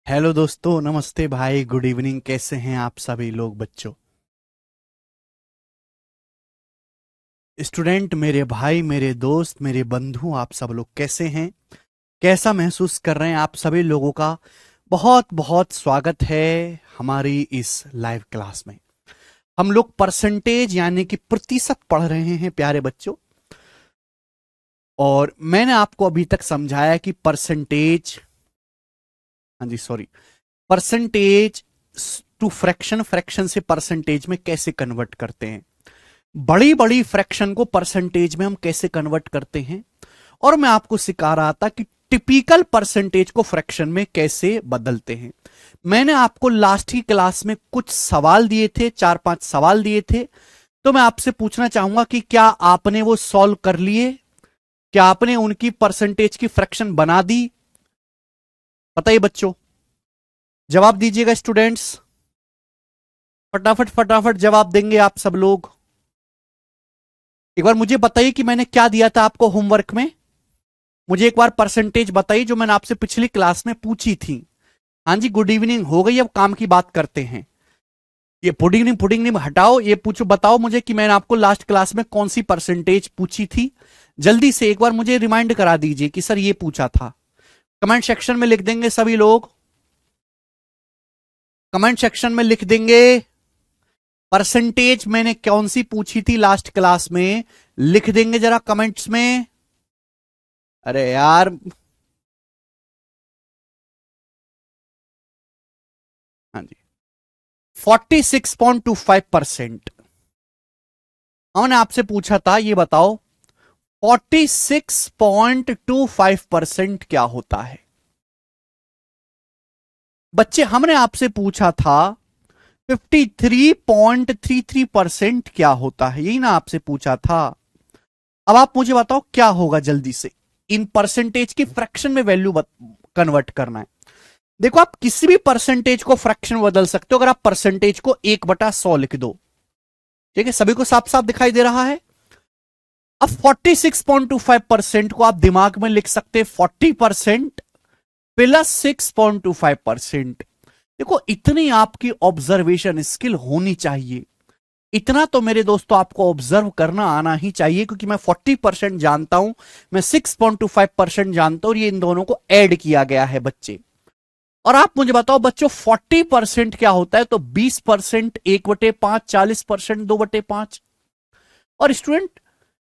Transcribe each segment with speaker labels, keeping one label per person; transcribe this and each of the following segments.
Speaker 1: Hello दोस्तों, नमस्ते भाई, गुड इवनिंग। कैसे हैं आप सभी लोग बच्चों? स्टूडेंट, मेरे भाई, मेरे दोस्त, मेरे बंधु, आप सब लोग कैसे हैं? कैसा महसूस कर रहे हैं? आप सभी लोगों का बहुत बहुत स्वागत है हमारी इस लाइव क्लास में। हम लोग परसेंटेज यानी कि प्रतिशत पढ़ रहे हैं प्यारे बच्चों। और मैंने आपको अभी तक समझाया कि परसेंटेज, हाँ जी sorry, percentage to fraction, fraction से परसेंटेज में कैसे कन्वर्ट करते हैं, बड़ी बड़ी फ्रैक्शन को परसेंटेज में हम कैसे कन्वर्ट करते हैं। और मैं आपको सिखा रहा था कि टिपिकल परसेंटेज को फ्रैक्शन में कैसे बदलते हैं। मैंने आपको लास्ट की क्लास में कुछ सवाल दिए थे, 4-5 सवाल दिए थे। तो मैं आपसे पूछना चाहूंगा कि क्या आपने वो सॉल्व कर लिए? क्या आपने उनकी परसेंटेज की फ्रैक्शन बना दी? बताइए बच्चों, जवाब दीजिएगा स्टूडेंट्स। फटाफट फटाफट जवाब देंगे आप सब लोग। एक बार मुझे बताइए कि मैंने क्या दिया था आपको होमवर्क में। मुझे एक बार परसेंटेज बताइए जो मैंने आपसे पिछली क्लास में पूछी थी। हाँ जी, गुड इवनिंग हो गई, अब काम की बात करते हैं। ये पुडिंग नहीं हटाओ, ये पूछो, बताओ मुझे कि मैंने आपको लास्ट क्लास में कौन सी परसेंटेज पूछी थी। जल्दी से एक बार मुझे रिमाइंड करा दीजिए कि सर ये पूछा था। कमेंट सेक्शन में लिख देंगे सभी लोग, कमेंट सेक्शन में लिख देंगे परसेंटेज मैंने कौन सी पूछी थी लास्ट क्लास में। लिख देंगे जरा कमेंट्स में। अरे यार, हाँ जी, 46.25%। हमने आपसे पूछा था, ये बताओ 46.25% क्या होता है? बच्चे, हमने आपसे पूछा था 53.33% क्या होता है, यही ना आपसे पूछा था। अब आप मुझे बताओ क्या होगा जल्दी से। इन परसेंटेज की फ्रैक्शन में वैल्यू कन्वर्ट करना है। देखो, आप किसी भी परसेंटेज को फ्रैक्शन में बदल सकते हो। अगर आप परसेंटेज को 1/100 लिख दो, ठीक है, सभी को साफ साफ दिखाई दे रहा है। अब 46.25% को आप दिमाग में लिख सकते हैं 40% प्लस 6.25%। देखो, इतनी आपकी ऑब्जर्वेशन स्किल होनी चाहिए। इतना तो मेरे दोस्तों आपको ऑब्जर्व करना आना ही चाहिए, क्योंकि मैं 40% जानता हूं, मैं 6.25% जानता हूं, और ये इन दोनों को ऐड किया गया है बच्चे। और आप मुझे बताओ बच्चों, 40% क्या होता है? तो 20% 1/5, 40% 2/5। और स्टूडेंट,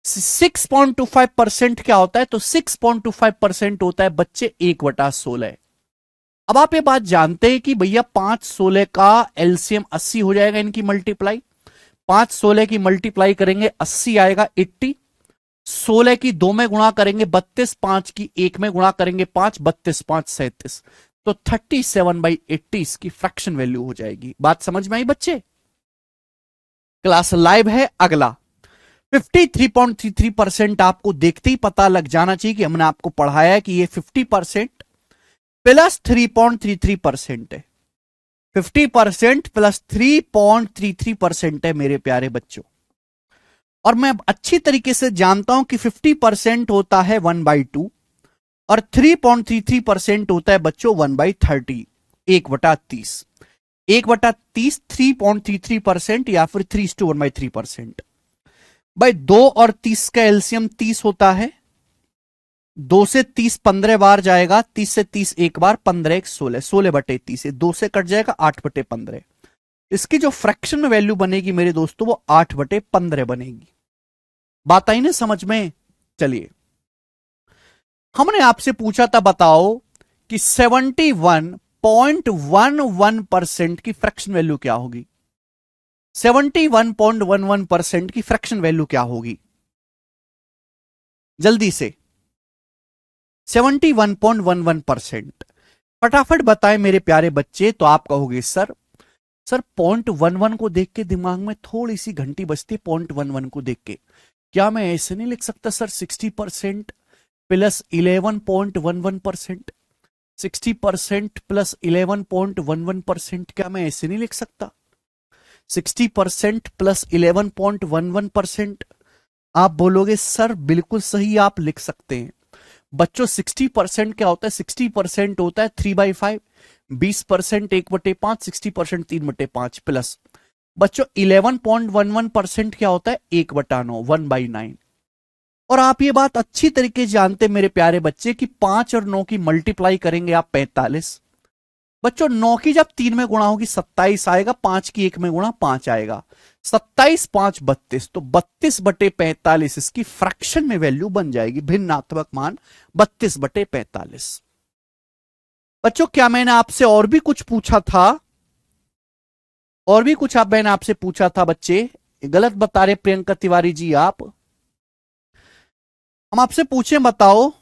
Speaker 1: 6.25% क्या होता है? तो 6.25% होता है बच्चे 1/16। अब आप ये बात जानते हैं कि भैया 5/16 का एलसीएम 80 हो जाएगा, इनकी मल्टीप्लाई 5/16 की मल्टीप्लाई करेंगे 80 आएगा 80। 16 की 2 में गुणा करेंगे 32, 5 की 1 में गुणा करेंगे 5, 32 5 37। तो 37/80 इसकी फ्रैक्शन वैल्यू हो जाएगी। बात समझ में आई बच्चे? क्लास लाइव है। अगला 53.33% आपको देखते ही पता लग जाना चाहिए कि हमने आपको पढ़ाया है कि ये 50% प्लस 3.33% है। 50% प्लस 3.33% है मेरे प्यारे बच्चों। और मैं अच्छी तरीके से जानता हूं कि 50% होता है 1/2 और 3.33% होता है बच्चों 1/30, 1/30। 1/30 3.33% या फिर 3:1/3%। भाई 2 और 30 का एलसीएम 30 होता है। 2 से 30 15 बार जाएगा, 30 से 30 एक बार, 15 एक 16, 16/30 है, 2 से कट जाएगा 8/15। इसकी जो फ्रैक्शन में वैल्यू बनेगी मेरे दोस्तों, वो 8/15 बनेगी। बात आई ना समझ में? चलिए, हमने आपसे पूछा था, बताओ कि 71.11% की फ्रैक्शन वैल्यू क्या होगी। 71.11% की फ्रैक्शन वैल्यू क्या होगी? जल्दी से 71.11%। फटाफट बताएं मेरे प्यारे बच्चे। तो आप कहोगे सर, सर 0.11 को देख के दिमाग में थोड़ी सी घंटी बजती है। 0.11 को देख के क्या मैं ऐसे नहीं लिख सकता सर 60% प्लस 11.11%? 60% प्लस 11.11%, क्या मैं ऐसे नहीं लिख सकता? 60% प्लस 11.11%। आप बोलोगे सर बिल्कुल सही आप लिख सकते हैं। बच्चों 60% क्या होता है? 60% होता है 3/5, 20% 1/5, 60% 3/5 प्लस बच्चों 11.11% क्या होता है? 1/9, 1/9। और आप ये बात अच्छी तरीके से जानते मेरे प्यारे बच्चे कि 5 और 9 की मल्टीप्लाई करेंगे आप 45। बच्चों 9 की जब 3 में गुणा होगी 27 आएगा, 5 की 1 में गुणा 5 आएगा, 27 5 32, तो 32/45 इसकी फ्रैक्शन में वैल्यू बन जाएगी, भिन्नात्मक मान 32/45। बच्चों क्या मैंने आपसे और भी कुछ पूछा था? और भी कुछ मैंने आपसे पूछा था बच्चे? गलत बता रहे प्रियंका तिवारी जी आप। हम आपसे पूछे, बताओ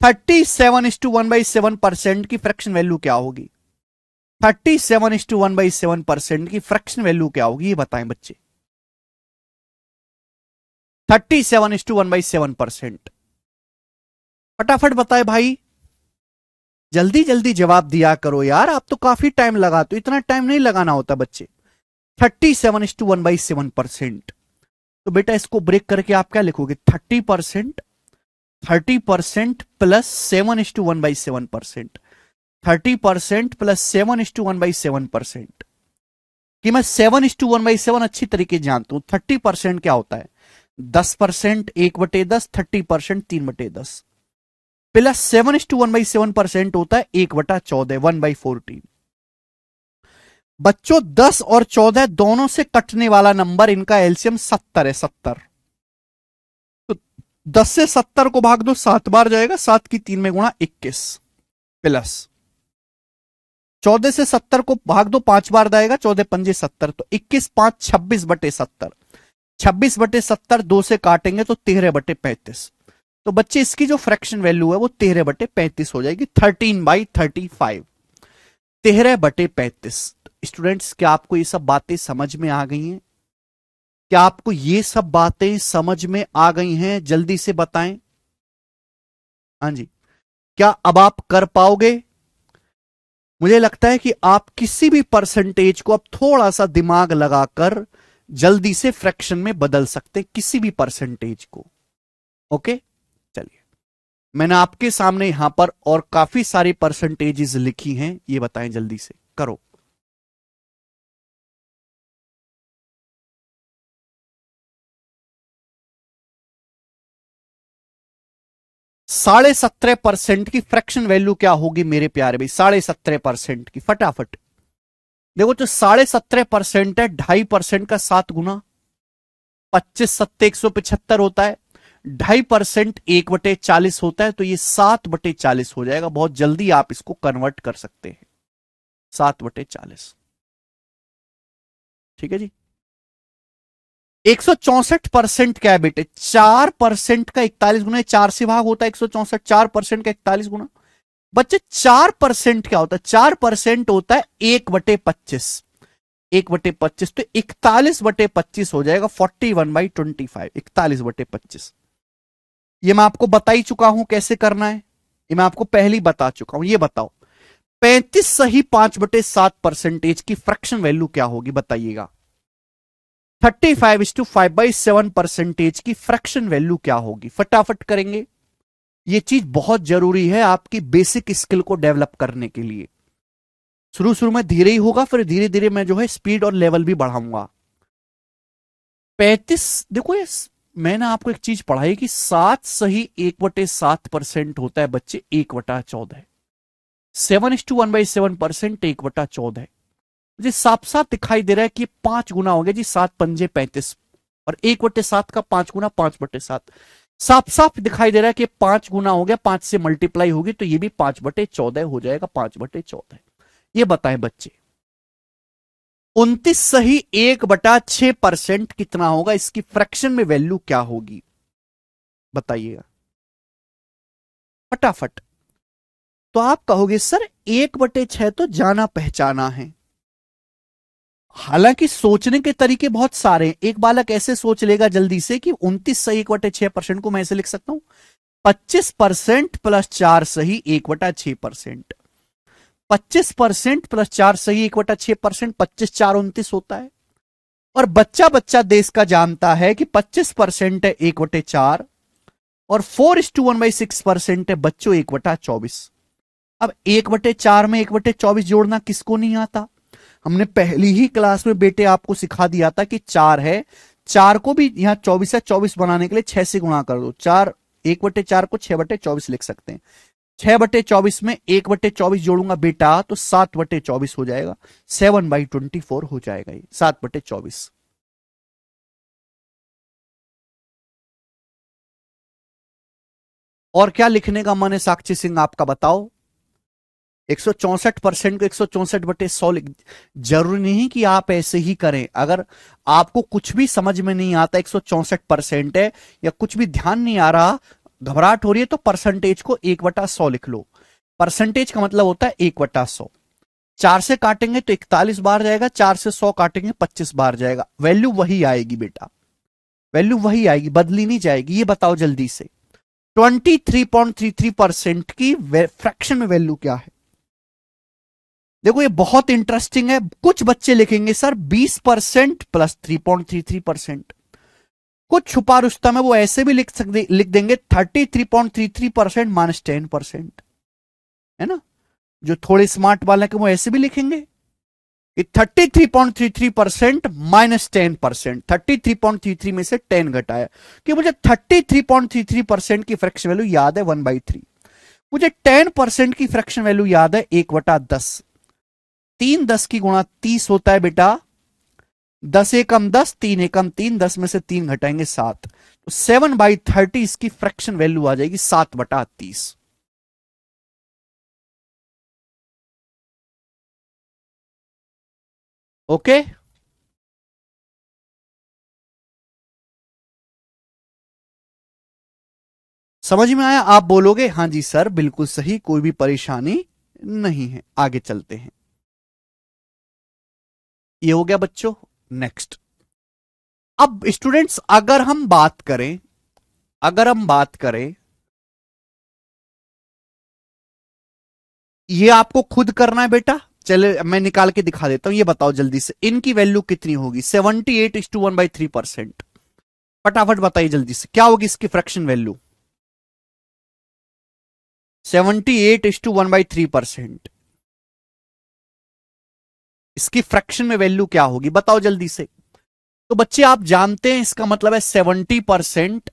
Speaker 1: 37:1/7% की फ्रैक्शन वैल्यू क्या होगी? 37:1/7% की फ्रैक्शन वैल्यू क्या होगी, ये बताएं बच्चे। 37:1/7%, फटाफट बताए भाई, जल्दी जल्दी जवाब दिया करो यार, आप तो काफी टाइम लगाते हो, इतना टाइम नहीं लगाना होता बच्चे। 37:1/7%, तो बेटा इसको ब्रेक करके आप क्या लिखोगे? 30% 30% प्लस 7:1/7%, 30% प्लस 7:1/7%, कि मैं 7:1/7 अच्छी तरीके जानता हूं। 30% क्या होता है? 10%, 1/10, 30% 3/10, प्लस 7:1/7% होता है 1/14, 1/14। बच्चों 10 और 14 दोनों से कटने वाला नंबर, इनका एलसीएम 70 है, 70। तो 10 से 70 को भाग दो, 7 बार जाएगा, 7 की 3 में गुणा 21, प्लस 14 से 70 को भाग दो, 5 बार जाएगा, 14 पंजे 70, तो 21 5 26/70, 26/70 2 से काटेंगे तो 13/35। तो बच्चे इसकी जो फ्रैक्शन वैल्यू है वो 13/35 हो जाएगी, 13/35, 13/35। स्टूडेंट्स क्या आपको ये सब बातें समझ में आ गई हैं? क्या आपको ये सब बातें समझ में आ गई हैं? जल्दी से बताएं। हाँ जी, क्या अब आप कर पाओगे? मुझे लगता है कि आप किसी भी परसेंटेज को अब थोड़ा सा दिमाग लगाकर जल्दी से फ्रैक्शन में बदल सकते हैं, किसी भी परसेंटेज को। ओके, चलिए मैंने आपके सामने यहां पर और काफी सारी परसेंटेजेस लिखी हैं, ये बताएं जल्दी से करो। 17.5% की फ्रैक्शन वैल्यू क्या होगी मेरे प्यारे भाई? 17.5% की, फटाफट देखो, तो 17.5% है 2.5% का 7 गुना, 25 7 175 होता है, 2.5% 1/40 होता है, तो ये 7/40 हो जाएगा। बहुत जल्दी आप इसको कन्वर्ट कर सकते हैं, 7/40। ठीक है जी। 164% क्या है बेटे? 4% का 41 गुना, 4 से भाग होता है 164, 4% का 41 गुना। बच्चे 4% क्या होता है? 4% होता है 1/25, 1/25, तो 41/25 हो जाएगा, 41/25, 41/25। ये मैं आपको बता ही चुका हूं कैसे करना है, ये मैं आपको पहले ही बता चुका हूं। ये बताओ 35 सही 5/7% की फ्रैक्शन वैल्यू क्या होगी, बताइएगा। 35:5/7% की फ्रैक्शन वैल्यू क्या होगी? फटाफट करेंगे, ये चीज बहुत जरूरी है आपकी बेसिक स्किल को डेवलप करने के लिए। शुरू शुरू में धीरे ही होगा, फिर धीरे धीरे मैं जो है स्पीड और लेवल भी बढ़ाऊंगा। 35, देखो ये मैंने आपको एक चीज पढ़ाई कि 7 सही 1/7% होता है बच्चे, 1/14, 7:1/7%, 1/14। मुझे साफ साफ दिखाई दे रहा है कि 5 गुना हो गया जी, 7 पंजे 35, और 1/7 का 5 गुना 5/7, साफ साफ दिखाई दे रहा है कि 5 गुना हो गया, 5 से मल्टीप्लाई होगी तो ये भी 5/14 हो जाएगा, 5/14। ये बताएं बच्चे 29 सही 1/6% कितना होगा? इसकी फ्रैक्शन में वैल्यू क्या होगी, बताइएगा फटाफट। तो आप कहोगे सर 1/6 तो जाना पहचाना है। हालांकि सोचने के तरीके बहुत सारे हैं। एक बालक ऐसे सोच लेगा जल्दी से कि 29 सही 1/6% को मैं ऐसे लिख सकता हूं, 25% प्लस 4 सही 1/6%, 25% प्लस 4 सही 1/6%, 25 4 29 होता है। और बच्चा बच्चा देश का जानता है कि 25% है 1/4, और 4:1/6% है बच्चों 1/24। अब 1/4 में 1/24 जोड़ना किसको नहीं आता? हमने पहली ही क्लास में बेटे आपको सिखा दिया था कि 4 है, 4 को भी यहां 24 है, 24 बनाने के लिए 6 से गुणा कर दो। 4 1/4 को 6/24 लिख सकते हैं। 6/24 में 1/24 जोड़ूंगा बेटा तो 7/24 हो जाएगा। 7/24 हो जाएगा ये 7/24। और क्या लिखने का मन है साक्षी सिंह आपका बताओ? 164% को 164/100 लिख। जरूरी नहीं कि आप ऐसे ही करें। अगर आपको कुछ भी समझ में नहीं आता, 164% है या कुछ भी ध्यान नहीं आ रहा, घबराहट हो रही है, तो परसेंटेज को 1/100 लिख लो। परसेंटेज का मतलब होता है 1/100। 4 से काटेंगे तो 41 बार जाएगा, 4 से 100 काटेंगे 25 बार जाएगा। वैल्यू वही आएगी बेटा, वैल्यू वही आएगी, बदली नहीं जाएगी। ये बताओ जल्दी से 23.33% की फ्रैक्शन में वैल्यू क्या है? देखो ये बहुत इंटरेस्टिंग है। कुछ बच्चे लिखेंगे सर 20% प्लस 3.33%। कुछ छुपा रुस्तम है वो ऐसे भी लिख देंगे 33.33% माइनस 10%, है ना। जो थोड़े स्मार्ट वाले हैं वो ऐसे भी लिखेंगे कि 33.33% माइनस 10%। 33.33 में से 10 घटाया कि मुझे 33.33% की फ्रैक्शन वैल्यू याद है 1/3। मुझे 10% की फ्रैक्शन वैल्यू याद है 1/10। 3 10 की गुणा 30 होता है बेटा। 10 एकम 10, 3 एकम 3, 10 में से 3 घटाएंगे 7, तो 7/30 इसकी फ्रैक्शन वैल्यू आ जाएगी 7/30। ओके, समझ में आया? आप बोलोगे हां जी सर बिल्कुल सही, कोई भी परेशानी नहीं है। आगे चलते हैं। ये हो गया बच्चों। नेक्स्ट, अब स्टूडेंट्स अगर हम बात करें ये आपको खुद करना है बेटा। चले मैं निकाल के दिखा देता हूं। ये बताओ जल्दी से इनकी वैल्यू कितनी होगी? 78:1/3%। फटाफट बताइए जल्दी से क्या होगी इसकी फ्रैक्शन वैल्यू? 78:1/3%। इसकी फ्रैक्शन में वैल्यू क्या होगी बताओ जल्दी से। तो बच्चे आप जानते हैं इसका मतलब है 70%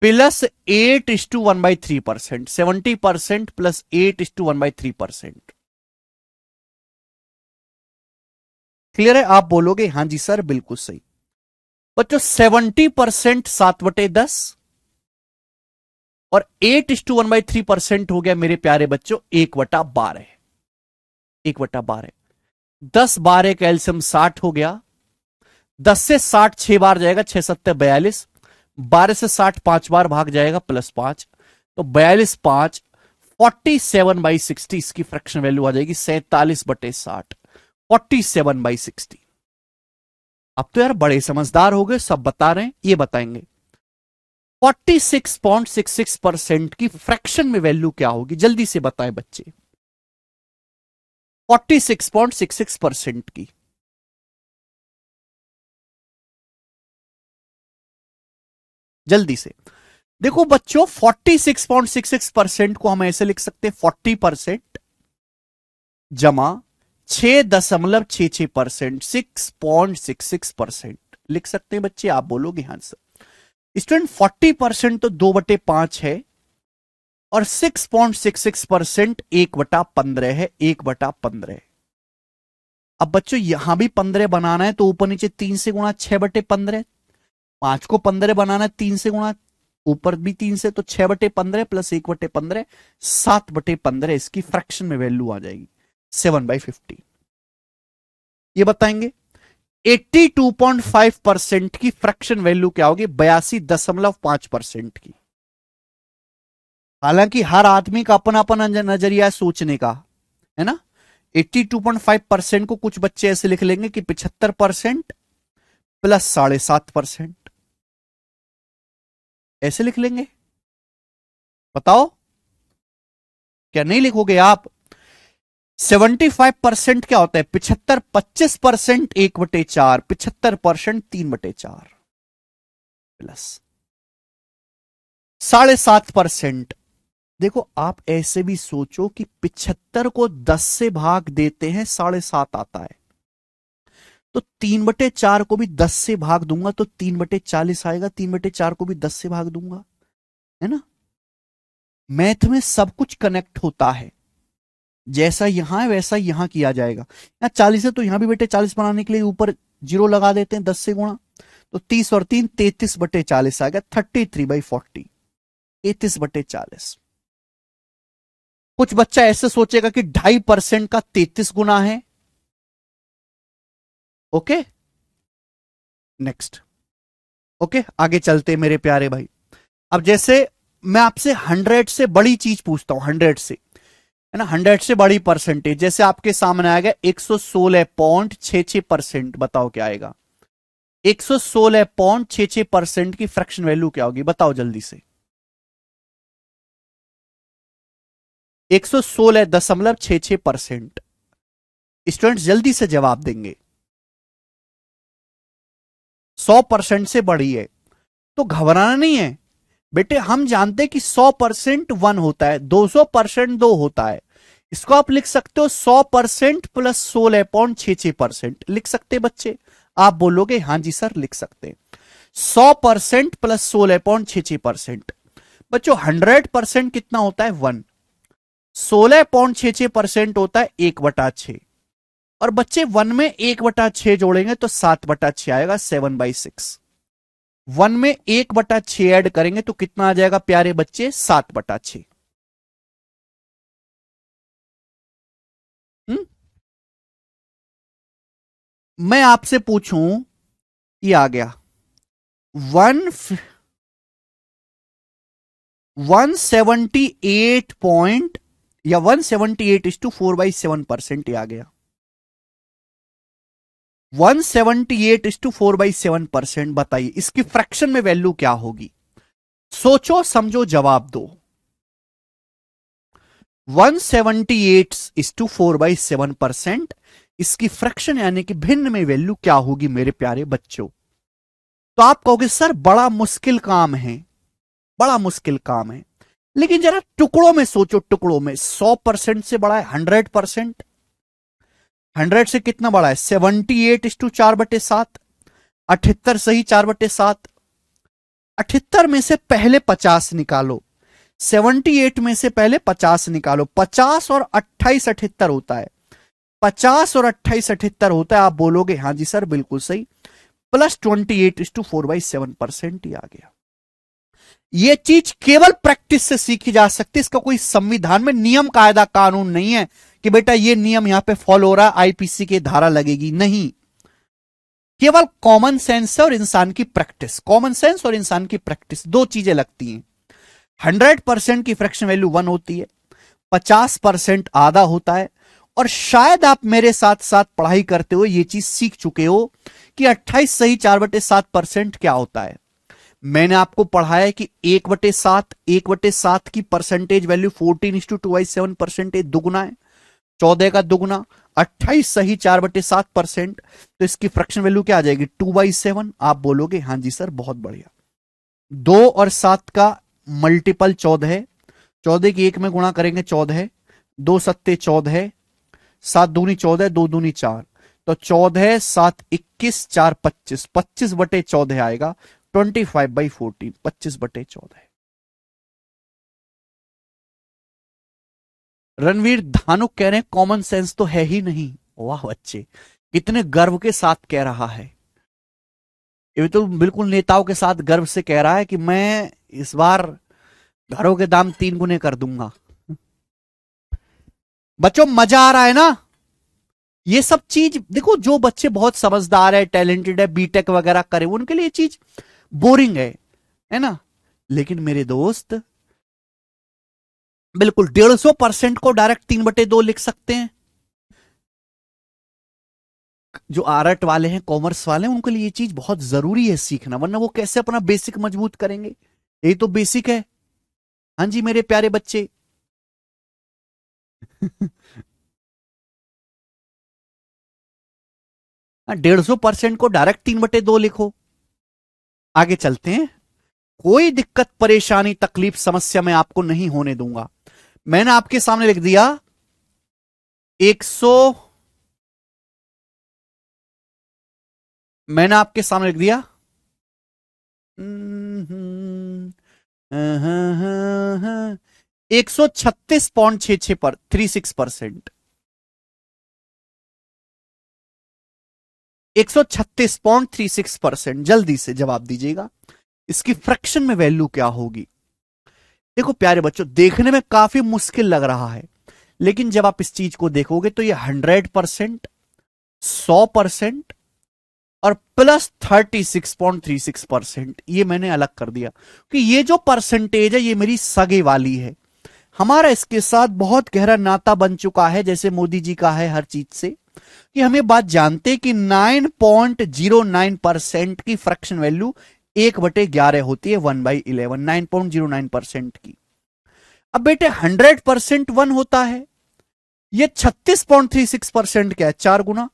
Speaker 1: प्लस 8:1/3%। 70% प्लस 8:1/3%। क्लियर है? आप बोलोगे हां जी सर बिल्कुल सही। बच्चों 70% 7/10 और 8:1/3% हो गया मेरे प्यारे बच्चों 1/12। 1/12 10 12 का एलसीएम 60 हो गया। 10 से 60 6 बार जाएगा, 6 7 42। 12 से 60 5 बार भाग जाएगा +5, तो 42 5 47/60 इसकी फ्रैक्शन वैल्यू आ जाएगी 47/60। 47/60। अब तो यार बड़े समझदार हो गए, सब बता रहे हैं। ये बताएंगे 46.66% की फ्रैक्शन में वैल्यू क्या होगी? जल्दी से बताएं बच्चे। 46.66% की जल्दी से देखो बच्चों। 46.66% को हम ऐसे लिख सकते हैं 40% जमा 6.66%। 6.66% लिख सकते हैं बच्चे। आप बोलोगे हाँ सर। स्टूडेंट 40% तो 2/5 है और 6.66% 1/15 है। 1/15। अब बच्चों यहां भी 15 बनाना है तो ऊपर नीचे 3 से गुणा 6/15। 5 को 15 बनाना है 3 से गुणा, ऊपर भी 3 से, तो 6/15 प्लस 1/15 7/15 इसकी फ्रैक्शन में वैल्यू आ जाएगी 7/50। ये बताएंगे 82.5% की फ्रैक्शन वैल्यू क्या होगी? 82.5% की। हालांकि हर आदमी का अपना अपना नजरिया है सोचने का, है ना। 82.5% को कुछ बच्चे ऐसे लिख लेंगे कि 75% प्लस 7.5%, ऐसे लिख लेंगे। बताओ क्या नहीं लिखोगे आप? 75% क्या होता है? 75 25% 1/4, 75% 3/4 प्लस 7.5%। देखो आप ऐसे भी सोचो कि 75 को 10 से भाग देते हैं 7.5 आता है, तो 3/4 को भी 10 से भाग दूंगा तो 3/40 आएगा, 3/4 को भी 10 से भाग दूंगा, है ना। मैथ में सब कुछ कनेक्ट होता है, जैसा यहां है वैसा यहां किया जाएगा। यहाँ 40 है तो यहां भी बेटे 40 बनाने के लिए ऊपर जीरो लगा देते हैं 10 से गुणा, तो 30 और 3 33/40 आ गया, 33/40, 33/40। कुछ बच्चा ऐसे सोचेगा कि 2.5% का 33 गुना है। Okay next. ओके आगे चलते मेरे प्यारे भाई। अब जैसे मैं आपसे 100 से बड़ी चीज पूछता हूं, 100 से, है ना, 100 से बड़ी परसेंटेज, जैसे आपके सामने आएगा 116.66%, बताओ क्या आएगा। 116.66% की फ्रैक्शन वैल्यू क्या होगी, बताओ जल्दी से। 116.66%। स्टूडेंट्स जल्दी से जवाब देंगे। 100% से बड़ी है तो घबराना नहीं है बेटे, हम जानते हैं कि 100% 1 होता है, 200% 2 होता है। इसको आप लिख सकते हो 100% प्लस 16.66% लिख सकते हैं बच्चे। आप बोलोगे हाँ जी सर लिख सकते हैं। 100% प्लस 16.66%। बच्चों 100% कितना होता है 1, 16.66% होता है 1/6, और बच्चे 1 में 1/6 जोड़ेंगे तो 7/6 आएगा, 7/6। 1 में 1/6 ऐड करेंगे तो कितना आ जाएगा प्यारे बच्चे, 7/6। मैं आपसे पूछूं, ये आ गया 178 पॉइंट या 178:4/7% ये आ गया। 178:4/7%, बताइए इसकी फ्रैक्शन में वैल्यू क्या होगी। सोचो समझो जवाब दो। 178:4/7%, इसकी फ्रैक्शन यानी कि भिन्न में वैल्यू क्या होगी मेरे प्यारे बच्चों। तो आप कहोगे सर बड़ा मुश्किल काम है, बड़ा मुश्किल काम है, लेकिन जरा टुकड़ों में सोचो, टुकड़ों में 100% से बड़ा है 100%, 100 से कितना बड़ा है 78:4/7, 78 सही 4/7। 78 में से पहले 50 निकालो, 78 में से पहले 50 निकालो, 50 और 28 78 होता है, 50 और 28 78 होता है। आप बोलोगे हाँ जी सर बिल्कुल सही, प्लस 28:4/7% ही आ गया। यह चीज केवल प्रैक्टिस से सीखी जा सकती है, इसका कोई संविधान में नियम कायदा कानून नहीं है कि बेटा ये नियम यहां पे फॉलो हो रहा है आईपीसी की धारा लगेगी, नहीं। केवल कॉमन सेंस और इंसान की प्रैक्टिस, कॉमन सेंस और इंसान की प्रैक्टिस दो चीजें लगती हैं। 100% की फ्रैक्शन वैल्यू 1 होती है, 50% आधा होता है, और शायद आप मेरे साथ साथ पढ़ाई करते हुए ये चीज सीख चुके हो कि 28 सही 4/7% क्या होता है। मैंने आपको पढ़ाया कि 1/7 की परसेंटेज वैल्यू 14:2/7% दुगुना है, 14 का दुगुना 28 सही 4/7%, तो इसकी फ्रैक्शन वैल्यू क्या आ जाएगी 2/7। आप बोलोगे हाँ जी सर बहुत बढ़िया। 2 और 7 का मल्टीपल 14 है, 14 की 1 में गुणा करेंगे 14 है, 2 सत्ते 14 है, 7 दूनी 14, 2 दूनी 4, तो 14 7 21 4 25, 25/14 आएगा, 25/14, 25/14। रणवीर धानुक कह रहे हैं कॉमन सेंस तो है ही नहीं। वाह बच्चे, कितने गर्व के साथ कह रहा है, ये तो बिल्कुल नेताओं के साथ गर्व से कह रहा है कि मैं इस बार घरों के दाम 3 गुने कर दूंगा। बच्चों मजा आ रहा है ना। ये सब चीज देखो, जो बच्चे बहुत समझदार है, टैलेंटेड है, बीटेक वगैरह करे, उनके लिए ये चीज बोरिंग है ना। लेकिन मेरे दोस्त बिल्कुल 150% को डायरेक्ट 3/2 लिख सकते हैं। जो आर्ट वाले हैं, कॉमर्स वाले हैं, उनके लिए ये चीज बहुत जरूरी है सीखना, वरना वो कैसे अपना बेसिक मजबूत करेंगे। यही तो बेसिक है। हाँ जी मेरे प्यारे बच्चे। 150% को डायरेक्ट 3/2 लिखो। आगे चलते हैं। कोई दिक्कत परेशानी तकलीफ समस्या मैं आपको नहीं होने दूंगा। मैंने आपके सामने लिख दिया 100, मैंने आपके सामने लिख दिया 136.66 पर 36%, 136.36%। जल्दी से जवाब दीजिएगा इसकी फ्रैक्शन में वैल्यू क्या होगी। देखो प्यारे बच्चों, देखने में काफी मुश्किल लग रहा है, लेकिन जब आप इस चीज को देखोगे तो ये 100%, 100% और प्लस 36.36%, ये मैंने अलग कर दिया कि ये जो परसेंटेज है ये मेरी सगे वाली है। हमारा इसके साथ बहुत गहरा नाता बन चुका है, जैसे मोदी जी का है हर चीज से, कि हम ये बात जानते कि 9.09% की फ्रैक्शन वैल्यू 1/11 होती है, 1/11, 9.09% की। अब बेटे 100% 1 होता है, ये 36.36% क्या है, 4 गुना।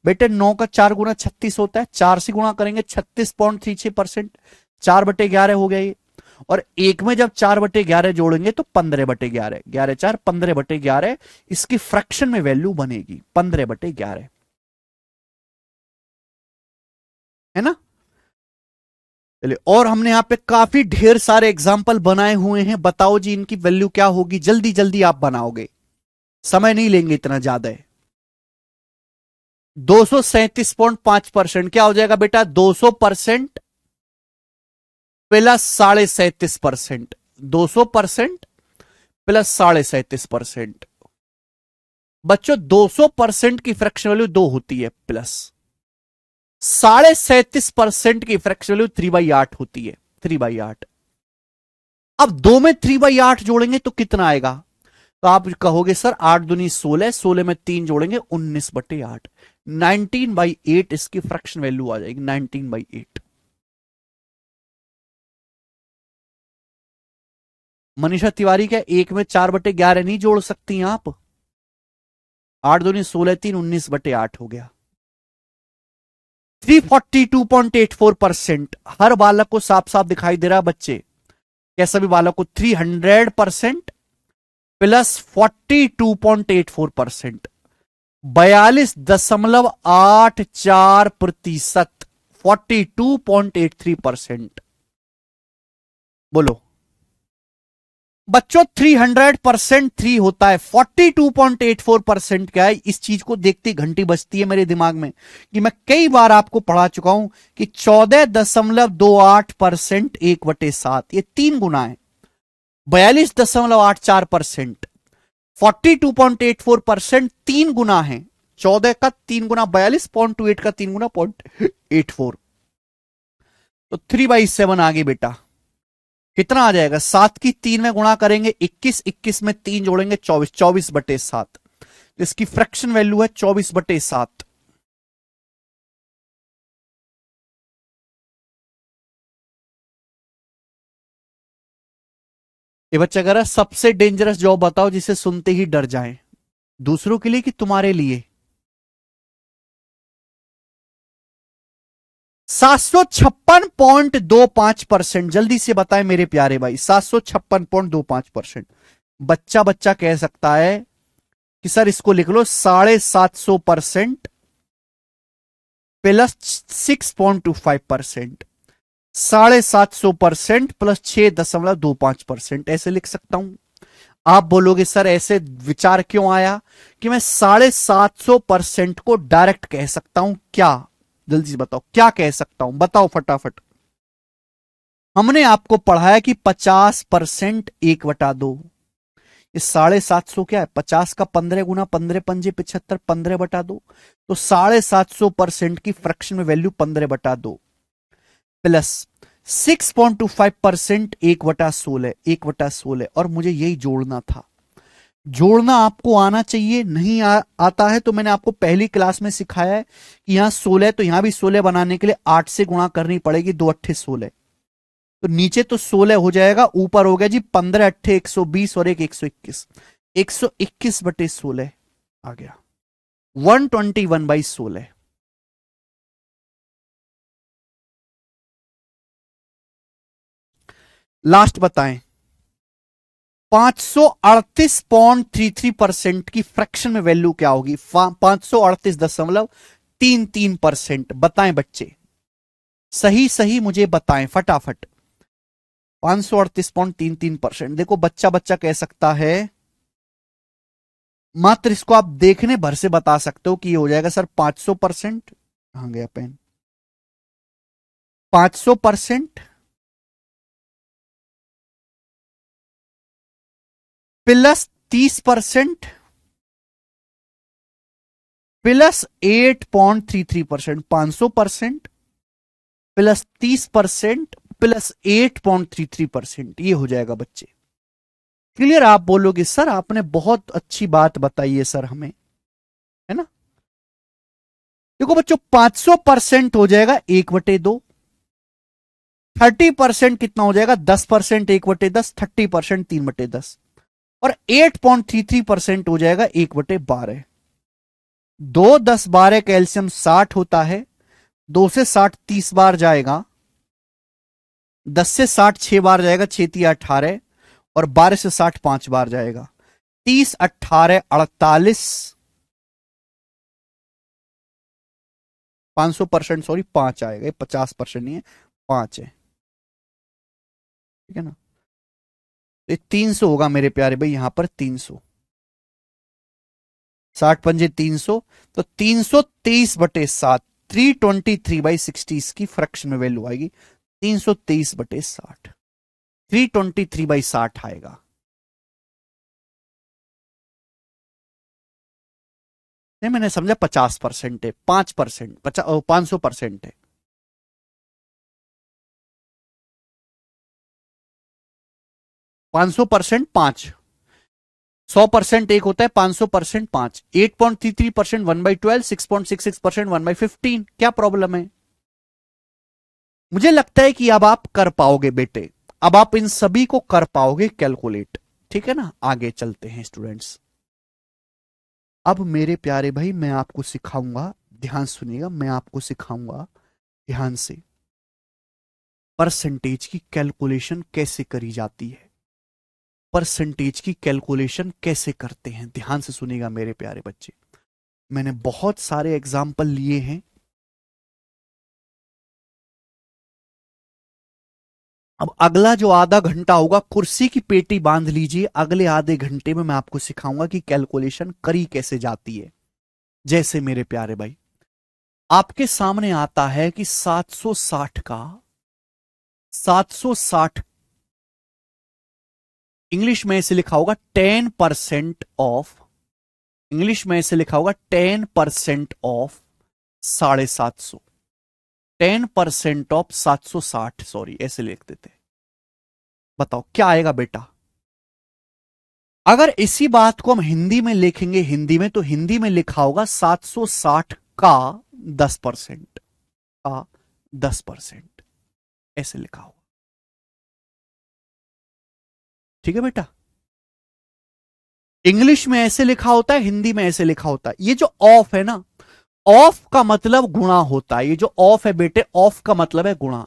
Speaker 1: बेटे 9 का 4 गुना 36 होता है, 4 से गुणा करेंगे 36.36%, 4/11 हो गया ये। और एक में जब 4/11 जोड़ेंगे तो 15/11, 11 4 15/11, इसकी फ्रैक्शन में वैल्यू बनेगी 15/11, है ना। चलिए, और हमने यहां पे काफी ढेर सारे एग्जाम्पल बनाए हुए हैं। बताओ जी इनकी वैल्यू क्या होगी, जल्दी जल्दी आप बनाओगे, समय नहीं लेंगे इतना ज्यादा है। 237.5% क्या हो जाएगा बेटा, 200% प्लस 37.5%, 200% प्लस 37.5%। बच्चों 200% की फ्रैक्शन वैल्यू 2 होती है, प्लस 37.5% की फ्रैक्शन वैल्यू 3/8 होती है, 3/8। अब 2 में 3/8 जोड़ेंगे तो कितना आएगा, तो आप कहोगे सर 8 दूनी 16, 16 में 3 जोड़ेंगे 19/8, 19/8 इसकी फ्रैक्शन वैल्यू आ जाएगी, 19/8। मनीषा तिवारी, क्या 1 में 4/11 नहीं जोड़ सकती हैं आप, 8 दूनी 16, 3 19/8 हो गया। 342.84%, हर बालक को साफ साफ दिखाई दे रहा है बच्चे, क्या सभी बालक को 300% प्लस 42.84%, 42.84%, 42.83%। बोलो बच्चों 300% 3 होता है, 42.84% क्या है, इस चीज को देखते घंटी बजती है मेरे दिमाग में कि मैं कई बार आपको पढ़ा चुका हूं कि 14.28% 1/7, ये 3 गुना है। 42.84%, 42.84% 3 गुना है, 14 का 3 गुना 42.28 का 3 गुना 0.84, तो 3/7 आगे बेटा कितना आ जाएगा, 7 की 3 में गुणा करेंगे 21, 21 में 3 जोड़ेंगे 24, 24/7, इसकी फ्रैक्शन वैल्यू है 24/7। ये बच्चा अगर सबसे डेंजरस जॉब बताओ जिसे सुनते ही डर जाएं, दूसरों के लिए कि तुम्हारे लिए। 756.25%, जल्दी से बताएं मेरे प्यारे भाई, 756.25%। बच्चा बच्चा कह सकता है कि सर इसको लिख लो 750% प्लस 6.25%, 750% प्लस 6.25%, ऐसे लिख सकता हूं। आप बोलोगे सर ऐसे विचार क्यों आया कि मैं 750% को डायरेक्ट कह सकता हूं क्या, जल्दी से बताओ क्या कह सकता हूं, बताओ फटाफट। हमने आपको पढ़ाया कि 50% 1/2, इस 750 क्या है, 50 का 15 गुना 15 पंजे 75, 15/2, तो 750% की फ्रैक्शन में वैल्यू 15/2 प्लस 6.25% 1/16, 1/16, और मुझे यही जोड़ना था। जोड़ना आपको आना चाहिए, नहीं आता है तो मैंने आपको पहली क्लास में सिखाया है कि यहां 16 तो यहां भी 16 बनाने के लिए 8 से गुणा करनी पड़ेगी, 2 अट्ठे 16, तो नीचे तो 16 हो जाएगा, ऊपर हो गया जी 15 अट्ठे 120 और एक 121, 121/16 आ गया, 121/16। लास्ट बताएं, 538.33% की फ्रैक्शन में वैल्यू क्या होगी? 538.33%। बताएं बच्चे, सही सही मुझे बताएं फटाफट। 538.33%। देखो बच्चा बच्चा कह सकता है, मात्र इसको आप देखने भर से बता सकते हो कि ये हो जाएगा सर 500%। कहां गया pen? 500% plus 30% plus 8.33%। 500% plus 30% plus 8.33%, ये हो जाएगा बच्चे। क्लियर? आप बोलोगे सर आपने बहुत अच्छी बात बताई है सर हमें, है ना? देखो बच्चों, 500% हो जाएगा 1/2, 30% कितना हो जाएगा? 10%, 1/10, 30% 3/10, और 8.33% हो जाएगा 1/12। 2 10 12 कैल्शियम 60 होता है, 2 से 60 30 बार जाएगा, 10 से 60 6 बार जाएगा, 6 3 18, और 12 से 60 5 बार जाएगा, 30 18 48। 500%, सॉरी 5 आएगा, 50% नहीं है, 5 है, ठीक है ना? तो 300 होगा मेरे प्यारे भाई, यहां पर 300, 60 पंजे 300, तो 323/7, 323/60 इसकी फ्रैक्शन में वैल्यू आएगी, 323/60, 323/60 आएगा। नहीं मैंने समझा 50% है, 5%, 500% है। 500% 5, 100% एक होता है, 500% 5, 8.33% 1/12, 6.66% 1/15। क्या प्रॉब्लम है? मुझे लगता है कि अब आप कर पाओगे बेटे, अब आप इन सभी को कर पाओगे कैलकुलेट, ठीक है ना? आगे चलते हैं स्टूडेंट्स। अब मेरे प्यारे भाई मैं आपको सिखाऊंगा, ध्यान सुनिएगा, मैं आपको सिखाऊंगा ध्यान से, परसेंटेज की कैलकुलेशन कैसे करी जाती है, परसेंटेज की कैलकुलेशन कैसे करते हैं। ध्यान से सुनिएगा मेरे प्यारे बच्चे, मैंने बहुत सारे एग्जाम्पल लिए हैं। अब अगला जो आधा घंटा होगा, कुर्सी की पेटी बांध लीजिए, अगले आधे घंटे में मैं आपको सिखाऊंगा कि कैलकुलेशन करी कैसे जाती है। जैसे मेरे प्यारे भाई, आपके सामने आता है कि 760 का 760, इंग्लिश में इसे लिखा होगा 10% ऑफ, इंग्लिश में इसे लिखा होगा 10% ऑफ 750, 10% ऑफ 760, सॉरी ऐसे लिख देते। बताओ क्या आएगा बेटा? अगर इसी बात को हम हिंदी में लिखेंगे, हिंदी में, तो हिंदी में लिखा होगा 760 का 10%, का 10%, ऐसे लिखा होगा। ठीक है बेटा? इंग्लिश में ऐसे लिखा होता है, हिंदी में ऐसे लिखा होता है। ये जो ऑफ है ना, ऑफ का मतलब गुणा होता है। ये जो ऑफ है बेटे, ऑफ का मतलब है गुणा,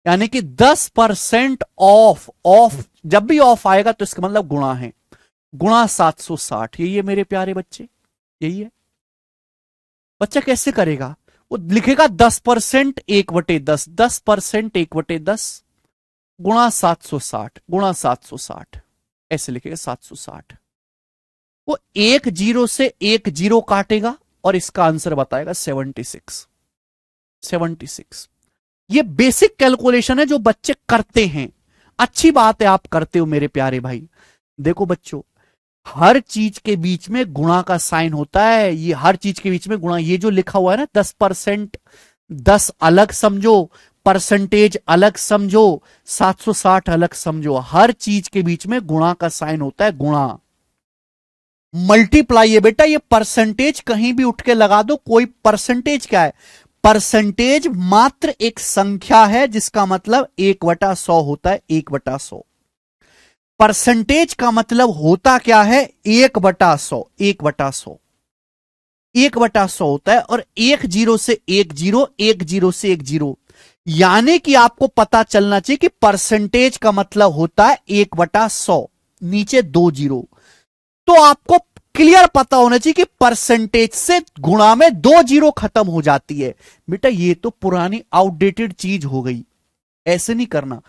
Speaker 1: यानी कि 10% ऑफ, ऑफ जब भी ऑफ आएगा तो इसका मतलब गुणा है, गुणा 760। यही है मेरे प्यारे बच्चे, यही है। बच्चा कैसे करेगा? वो लिखेगा 10% 1/10, 10% 1/10 गुणा 760, गुणा 760, ऐसे लिखेगा 760। वो एक जीरो से एक जीरो काटेगा और इसका आंसर बताएगा 76, 76। ये बेसिक कैलकुलेशन है जो बच्चे करते हैं। अच्छी बात है आप करते हो मेरे प्यारे भाई। देखो बच्चों, हर चीज के बीच में गुणा का साइन होता है, ये हर चीज के बीच में गुणा, ये जो लिखा हुआ है ना 10%, 10 अलग समझो, परसेंटेज अलग समझो, 760 अलग समझो, हर चीज के बीच में गुणा का साइन होता है, गुणा। मल्टीप्लाई है बेटा, ये परसेंटेज कहीं भी उठ के लगा दो, कोई परसेंटेज क्या है? परसेंटेज मात्र एक संख्या है, जिसका मतलब 1/100 होता है, 1/100। परसेंटेज का मतलब होता क्या है? 1/100, 1/100, 1/100 होता है। और एक जीरो से एक जीरो, एक जीरो से एक जीरो, यानी कि आपको पता चलना चाहिए कि परसेंटेज का मतलब होता है 1/100, नीचे 2 जीरो। तो आपको क्लियर पता होना चाहिए कि परसेंटेज से गुणा में 2 जीरो खत्म हो जाती है। बेटा ये तो पुरानी आउटडेटेड चीज हो गई, ऐसे नहीं करना।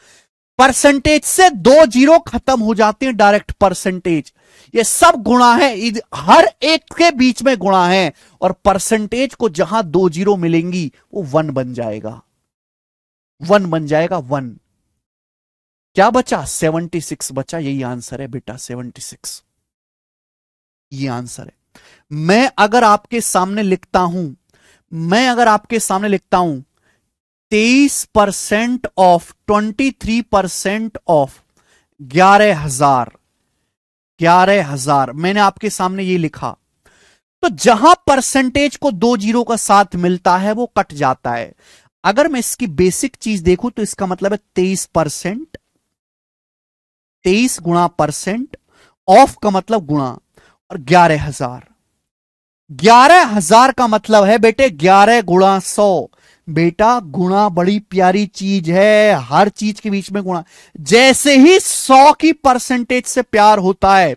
Speaker 1: परसेंटेज से 2 जीरो खत्म हो जाते हैं, डायरेक्ट परसेंटेज। ये सब गुणा है, हर एक के बीच में गुणा है, और परसेंटेज को जहां 2 जीरो मिलेंगी वो 1 बन जाएगा, 1 बन जाएगा, 1। क्या बचा? 76 बचा। यही आंसर है बेटा, 76। ये आंसर है। मैं अगर आपके सामने लिखता हूं, मैं अगर आपके सामने लिखता हूं 23% ऑफ 23% ऑफ 11,000, 11,000 मैंने आपके सामने ये लिखा, तो जहां परसेंटेज को 2 जीरो का साथ मिलता है वो कट जाता है। अगर मैं इसकी बेसिक चीज देखूं तो इसका मतलब है 23%, 23 गुणा परसेंट, ऑफ का मतलब गुणा, और 11,000, 11,000 का मतलब है बेटे 11 गुणा 100। बेटा गुणा बड़ी प्यारी चीज है, हर चीज के बीच में गुणा। जैसे ही 100 की परसेंटेज से प्यार होता है,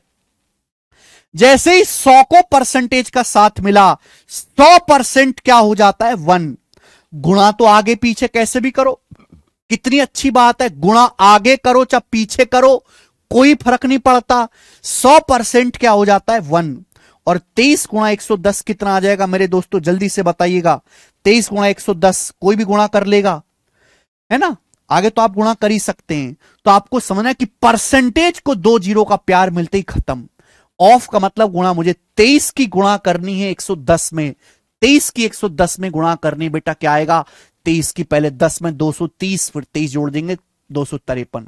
Speaker 1: जैसे ही 100 को परसेंटेज का साथ मिला, 100% क्या हो जाता है? 1। गुणा तो आगे पीछे कैसे भी करो, कितनी अच्छी बात है, गुणा आगे करो चाहे पीछे करो, कोई फर्क नहीं पड़ता। 100% क्या हो जाता है? 1। और 23 गुणा 110 कितना आ जाएगा मेरे दोस्तों? जल्दी से बताइएगा। 23 गुणा 110 कोई भी गुणा कर लेगा, है ना? आगे तो आप गुणा कर ही सकते हैं। तो आपको समझना है कि परसेंटेज को 2 जीरो का प्यार मिलते ही खत्म। ऑफ का मतलब गुणा, मुझे 23 की गुणा करनी है 110 में, 23 की 110 में गुणा करनी। बेटा क्या आएगा? 23 की पहले 10 में 230, फिर 23 जोड़ देंगे 253,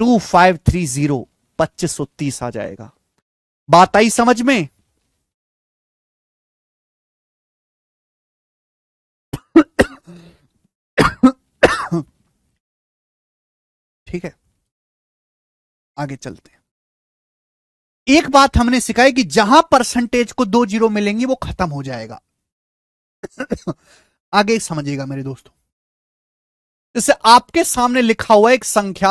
Speaker 1: 2530, 2530 आ जाएगा। बात आई समझ में? ठीक है, आगे चलते हैं। एक बात हमने सिखाई कि जहां परसेंटेज को 2 जीरो मिलेंगी वो खत्म हो जाएगा। आगे समझिएगा मेरे दोस्तों। जैसे आपके सामने लिखा हुआ एक संख्या,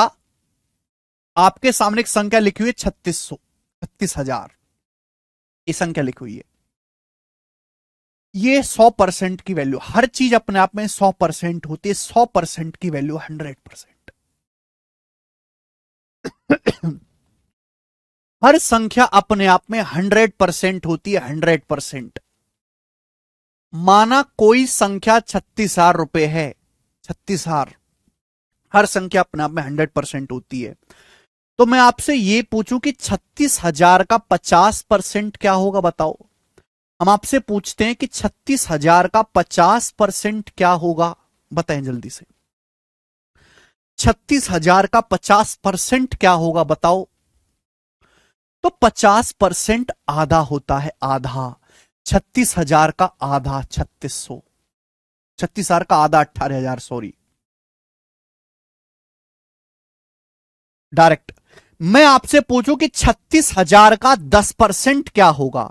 Speaker 1: आपके सामने एक संख्या लिखी हुई है 3600, 36,000, ये संख्या लिखी हुई है। ये 100% की वैल्यू, हर चीज अपने आप में 100% होती है। 100% की वैल्यू 100%। हर संख्या अपने आप में 100% होती है, 100%। माना कोई संख्या 36,000 रुपए है, 36,000, हर संख्या अपने आप में 100% होती है। तो मैं आपसे ये पूछूं कि 36,000 का 50% क्या होगा? बताओ। हम आपसे पूछते हैं कि 36,000 का 50% क्या होगा? बताएं जल्दी से। 36,000 का 50% क्या होगा? बताओ। तो 50% आधा होता है, आधा। 36,000 का आधा 3600, 36,000 का आधा 18,000, सॉरी, डायरेक्ट। मैं आपसे पूछूं कि 36,000 का 10% क्या होगा?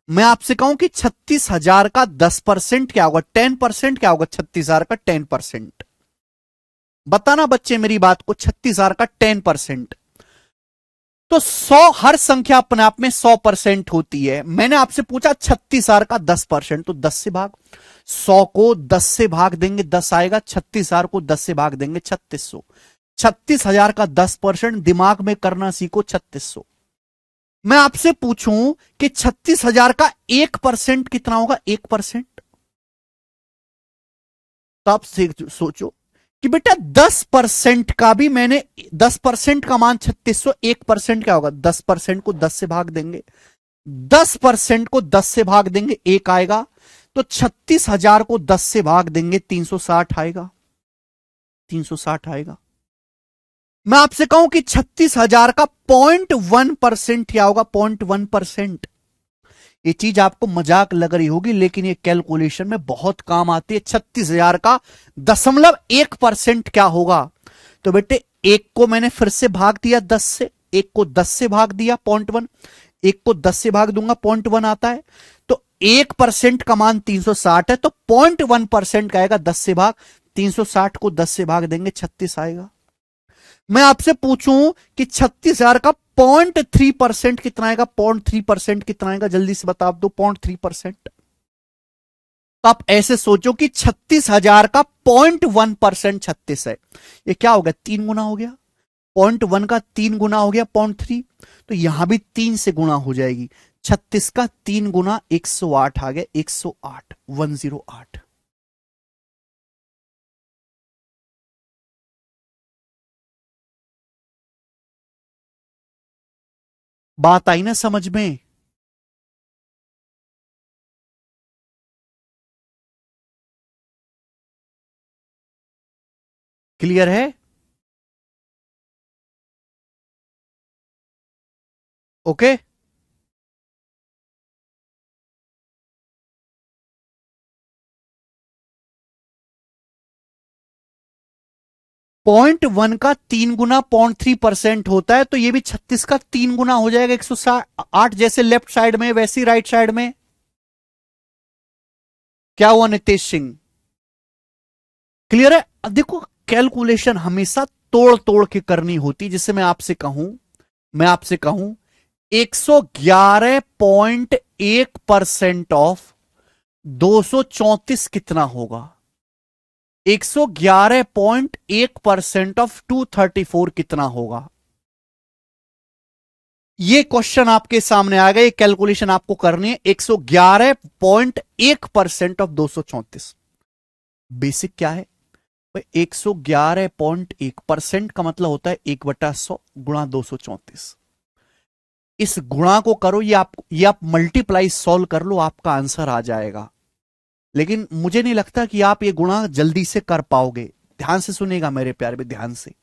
Speaker 1: मैं आपसे कहूं कि 36,000 का 10% क्या होगा? 10% क्या होगा? 36,000 का 10%। बताना बच्चे मेरी बात को, 36,000 का 10%। तो 100, हर संख्या अपने आप में 100% होती है। मैंने आपसे पूछा 36,000 का 10%, तो 10 से भाग, 100 को 10 से भाग देंगे 10 आएगा, 36,000 को 10 से भाग देंगे 3600। 36,000 का 10%, दिमाग में करना सीखो, 3600। मैं आपसे पूछूं कि 36,000 का 1% कितना होगा? 1%। तो आप सोचो कि बेटा 10% का भी मैंने, 10% का मान 3600, 1% क्या होगा? 10% को 10 से भाग देंगे, 10% को 10 से भाग देंगे, 1 आएगा। तो 36,000 को 10 से भाग देंगे 360 आएगा, 360 आएगा। मैं आपसे कहूं कि 36,000 का 0.1% क्या होगा? 0.1%। ये चीज आपको मजाक लग रही होगी, लेकिन ये कैलकुलेशन में बहुत काम आती है। 36,000 का 0.1% क्या होगा? तो बेटे 1 को मैंने फिर से भाग दिया 10 से, 1 को 10 से भाग दिया 0.1, 1 को 10 से भाग दूंगा 0.1 आता है। तो 1% का मान 360 है, तो 0.1% का आएगा 10 से भाग 360 को 10 से भाग देंगे 36 आएगा। मैं आपसे पूछूं कि 36,000 का 0.3% कितना आएगा, 0.3% कितना आएगा, जल्दी से बता दो। 0.3%। तो आप ऐसे सोचो कि 36,000 का 0.1% 36 है। ये क्या हो गया, 3 गुना हो गया। 0.1 का 3 गुना हो गया 0.3, तो यहां भी 3 से गुना हो जाएगी। 36 का 3 गुना 108 आ गया, 108, 108। बात आई ना समझ में? क्लियर है? ओके। 0.1 का 3 गुना 0.3% होता है, तो ये भी 36 का 3 गुना हो जाएगा 108। जैसे लेफ्ट साइड में वैसी राइट साइड में। क्या हुआ नितेश सिंह? क्लियर है? अब देखो, कैलकुलेशन हमेशा तोड़ तोड़ के करनी होती। जिससे मैं आपसे कहूं 111.1% ऑफ 234 कितना होगा? 111.1% ऑफ 234 कितना होगा? ये क्वेश्चन आपके सामने आ गया। ये कैलकुलेशन आपको करनी है। 111.1% ऑफ 234। बेसिक क्या है भाई? 111.1% का मतलब होता है 1/100 गुणा 234। इस गुणा को करो, ये आप मल्टीप्लाई सॉल्व कर लो, आपका आंसर आ जाएगा। लेकिन मुझे नहीं लगता कि आप ये गुणा जल्दी से कर पाओगे। ध्यान से सुनेगा मेरे प्यारे भी, ध्यान से।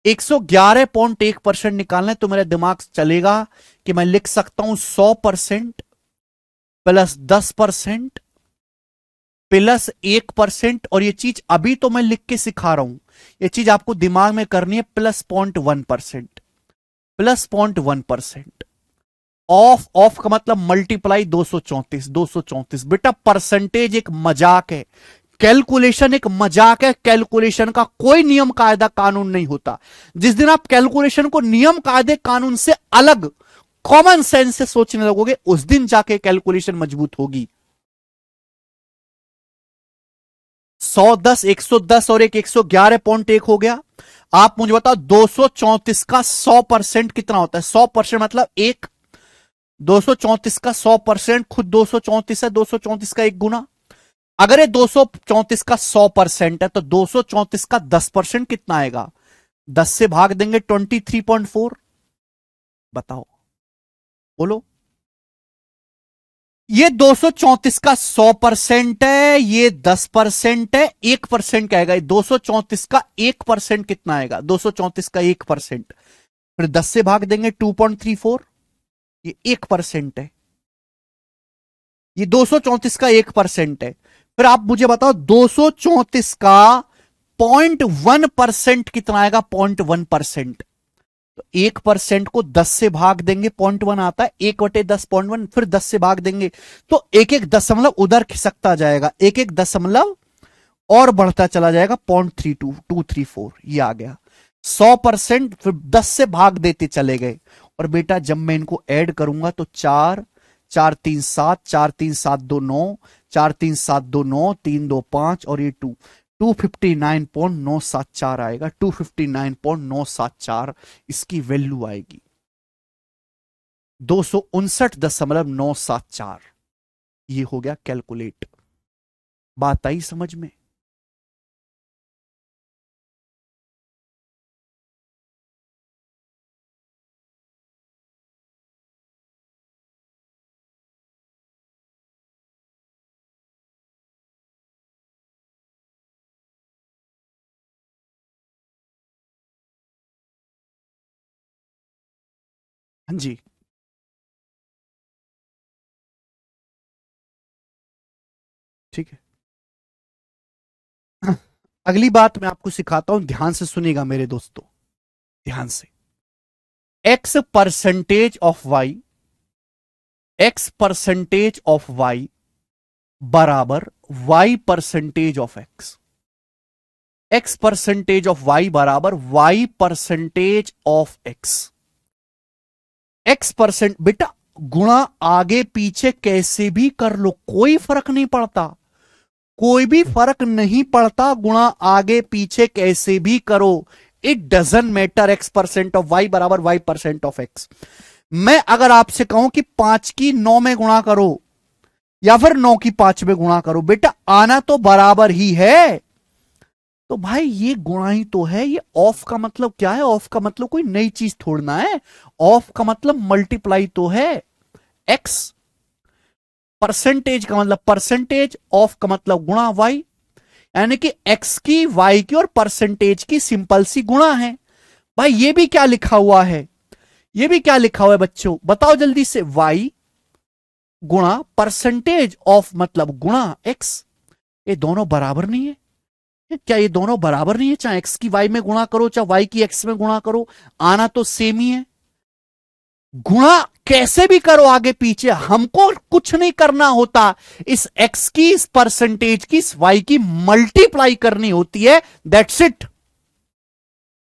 Speaker 1: 111.1% निकालना है तो मेरा दिमाग चलेगा कि मैं लिख सकता हूं 100% प्लस 10% प्लस 1%। और ये चीज अभी तो मैं लिख के सिखा रहा हूं, ये चीज आपको दिमाग में करनी है। Plus 0.1%, plus 0.1%। ऑफ ऑफ का मतलब मल्टीप्लाई 234, 234। बेटा परसेंटेज एक मजाक है, कैलकुलेशन एक मजाक है। कैलकुलेशन का कोई नियम कायदा कानून नहीं होता। जिस दिन आप कैलकुलेशन को नियम कायदे कानून से अलग कॉमन सेंस से सोचने लगोगे, उस दिन जाके कैलकुलेशन मजबूत होगी। 110, 110 और एक 111.1 हो गया। आप मुझे बताओ 234 का 100% कितना होता है? 100% मतलब एक। 234 का 100% खुद 234 है, 234 का एक गुना। अगर ये 234 का 100% है तो 234 का 10% कितना आएगा? 10 से भाग देंगे 23.4। बताओ, बोलो। ये 234 का 100% है, ये 10% है, 1% क्या आएगा? 234 का 1% कितना आएगा? 234 का 1%, फिर 10 से भाग देंगे 2.34। ये 1% है, ये 234 का 1% है। फिर आप मुझे बताओ 234 का 0.1% कितना आएगा? 0.1%। तो 1% को 10 से भाग देंगे, 0.1 आता है, 1/10 0.1, फिर 10 से भाग देंगे तो एक एक दशमलव उधर खिसकता जाएगा, एक एक दशमलव और बढ़ता चला जाएगा। 0.32 ये आ गया 100%। फिर 10 से भाग देते चले गए। और बेटा जब मैं इनको ऐड करूंगा तो 4 4 3 7, 4 3 7 2 9, 4 3 7 2 9, 3 2 5 और ये 259.974 आएगा। 259.974 इसकी वैल्यू आएगी। 259.974। ये हो गया कैलकुलेट। बात आई समझ में? हाँ जी, ठीक है। अगली बात मैं आपको सिखाता हूं, ध्यान से सुनिएगा मेरे दोस्तों, ध्यान से। X percentage of y, x percentage of y बराबर y percentage of x. x percentage of y बराबर y percentage of x। x percent बेटा गुणा आगे पीछे कैसे भी कर लो, कोई फर्क नहीं पड़ता, कोई भी फर्क नहीं पड़ता, गुणा आगे पीछे कैसे भी करो, it doesn't matter. x percent of y बराबर y परसेंट ऑफ x। मैं अगर आपसे कहूं कि 5 की 9 में गुणा करो या फिर 9 की 5 में गुणा करो, बेटा आना तो बराबर ही है। तो भाई ये गुणा ही तो है। ये ऑफ का मतलब क्या है? ऑफ का मतलब कोई नई चीज थोड़ना है। ऑफ का मतलब मल्टीप्लाई तो है। x परसेंटेज का मतलब परसेंटेज, ऑफ का मतलब गुणा y, यानी कि x की y की और परसेंटेज की सिंपल सी गुणा है। भाई ये भी क्या लिखा हुआ है? ये भी क्या लिखा हुआ है बच्चों, बताओ जल्दी से। y गुणा परसेंटेज ऑफ मतलब गुणा x। ये दोनों बराबर नहीं है? क्या ये दोनों बराबर नहीं है? चाहे x की y में गुणा करो चाहे y की x में गुणा करो, आना तो सेम ही है। गुणा कैसे भी करो आगे पीछे, हमको कुछ नहीं करना होता। इस x की, इस परसेंटेज की, इस y की मल्टीप्लाई करनी होती है, दैट्स इट।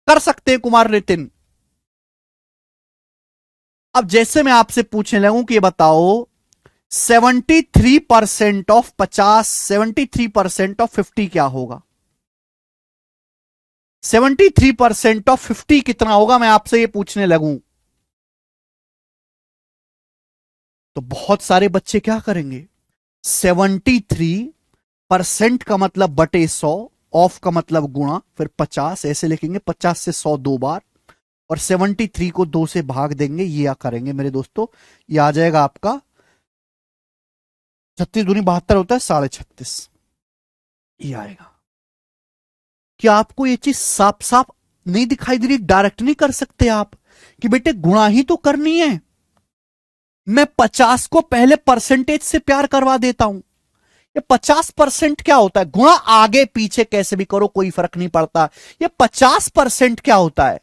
Speaker 1: कर सकते हैं कुमार नितिन। अब जैसे मैं आपसे पूछने लगूं कि ये बताओ 73% ऑफ 50, 73% ऑफ 50 क्या होगा? 73% ऑफ 50 कितना होगा, मैं आपसे ये पूछने लगूं तो बहुत सारे बच्चे क्या करेंगे? 73% का मतलब बटे 100, ऑफ का मतलब गुणा, फिर 50 ऐसे लिखेंगे, 50 से 100 दो बार, और 73 को 2 से भाग देंगे। ये क्या करेंगे मेरे दोस्तों? ये आ जाएगा आपका 36 दूनी 72 होता है 36.5, ये आएगा। क्या आपको ये चीज साफ साफ नहीं दिखाई दे रही? डायरेक्ट नहीं कर सकते आप कि बेटे गुणा ही तो करनी है। मैं 50 को पहले परसेंटेज से प्यार करवा देता हूं। ये 50% क्या होता है? गुणा आगे पीछे कैसे भी करो कोई फर्क नहीं पड़ता। ये 50% क्या होता है?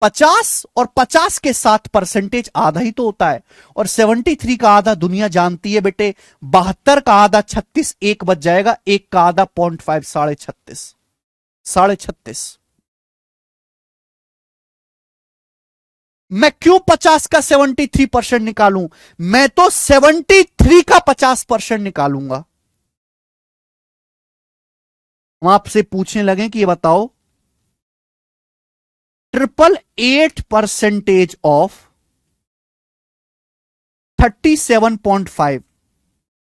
Speaker 1: 50 और 50 के साथ परसेंटेज आधा ही तो होता है। और 73 का आधा दुनिया जानती है बेटे, 72 का आधा 36, एक बच जाएगा, एक का आधा 0.5, 36.5, 36.5। मैं क्यों 50 का 73% निकालूं? मैं तो 73 का 50% निकालूंगा। हम आपसे पूछने लगे कि ये बताओ 888% ऑफ 37.5,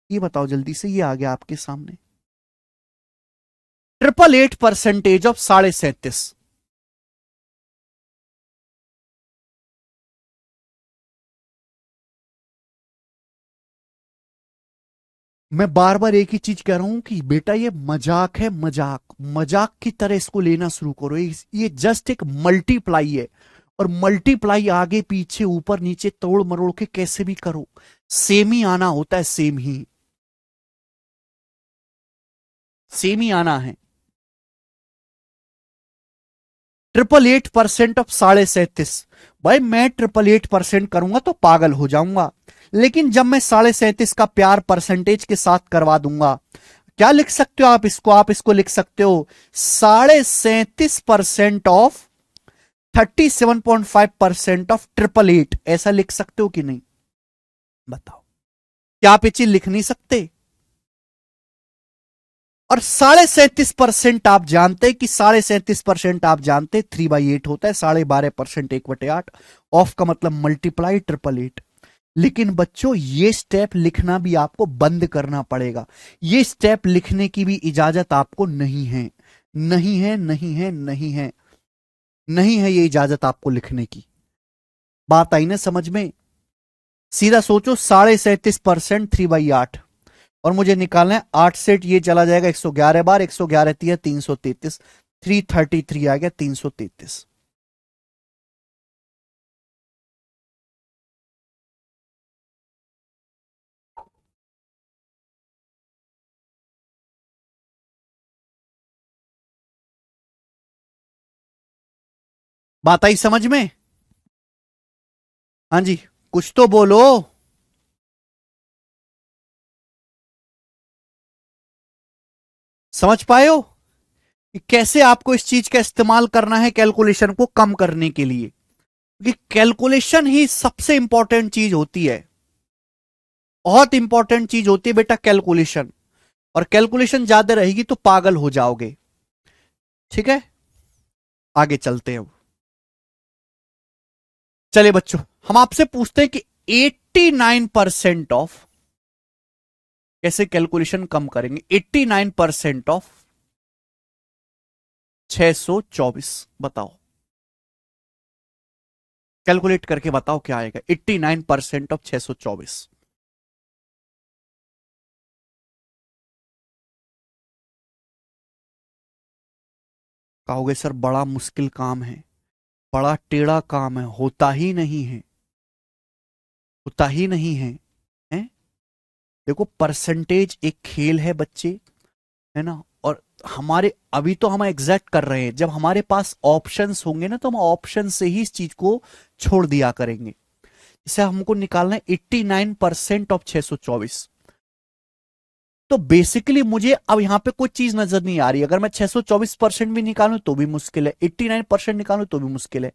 Speaker 1: ये बताओ जल्दी से। ये आ गया आपके सामने 888% ऑफ 37.5। मैं बार बार एक ही चीज कह रहा हूं कि बेटा ये मजाक है, मजाक। मजाक की तरह इसको लेना शुरू करो। ये जस्ट एक मल्टीप्लाई है, और मल्टीप्लाई आगे पीछे ऊपर नीचे तोड़ मरोड़ के कैसे भी करो, सेम ही आना होता है, सेम ही, सेम ही आना है। 888% ऑफ 37.5। भाई मैं 888% करूंगा तो पागल हो जाऊंगा, लेकिन जब मैं 37.5 का प्यार परसेंटेज के साथ करवा दूंगा, क्या लिख सकते हो आप इसको? आप इसको लिख सकते हो 37.5% ऑफ 37.5% ऑफ 888, ऐसा लिख सकते हो कि नहीं? बताओ, क्या आप ये चीज लिख नहीं सकते? और 37.5% आप जानते हैं कि 37.5% आप जानते 3/8 होता है, 12.5% 1/8। ऑफ का मतलब मल्टीप्लाई 888। लेकिन बच्चों ये स्टेप लिखना भी आपको बंद करना पड़ेगा। ये स्टेप लिखने की भी इजाजत आपको नहीं है, नहीं है, नहीं है, नहीं है, नहीं है ये इजाजत आपको लिखने की। बात आई ना समझ में? सीधा सोचो 37.5% 3/8, और मुझे निकालना है 8 सेट, ये चला जाएगा 111 बार, 111 3 333, 333 आ गया 333। बात आई समझ में? हाँ जी, कुछ तो बोलो। समझ पाए हो? कि कैसे आपको इस चीज का इस्तेमाल करना है कैलकुलेशन को कम करने के लिए, क्योंकि कैलकुलेशन ही सबसे इंपॉर्टेंट चीज होती है, बहुत इंपॉर्टेंट चीज होती है बेटा कैलकुलेशन। और कैलकुलेशन ज्यादा रहेगी तो पागल हो जाओगे। ठीक है, आगे चलते हैं। चलिए बच्चों, हम आपसे पूछते हैं कि 89% ऑफ, कैसे कैलकुलेशन कम करेंगे, 89% ऑफ 624, बताओ, कैलकुलेट करके बताओ क्या आएगा 89% ऑफ 624। कहोगे सर बड़ा मुश्किल काम है, बड़ा टेढ़ा काम है, होता ही नहीं है, होता ही नहीं है, हैं? देखो परसेंटेज एक खेल है बच्चे, है ना। और हमारे अभी तो हम एग्जैक्ट कर रहे हैं, जब हमारे पास ऑप्शंस होंगे ना तो हम ऑप्शन से ही इस चीज को छोड़ दिया करेंगे। इसे हमको निकालना है 89% ऑफ 624। तो बेसिकली मुझे अब यहां पे कोई चीज नजर नहीं आ रही, अगर मैं 624% भी निकालूं तो भी मुश्किल है, 89% निकालूं तो भी मुश्किल है।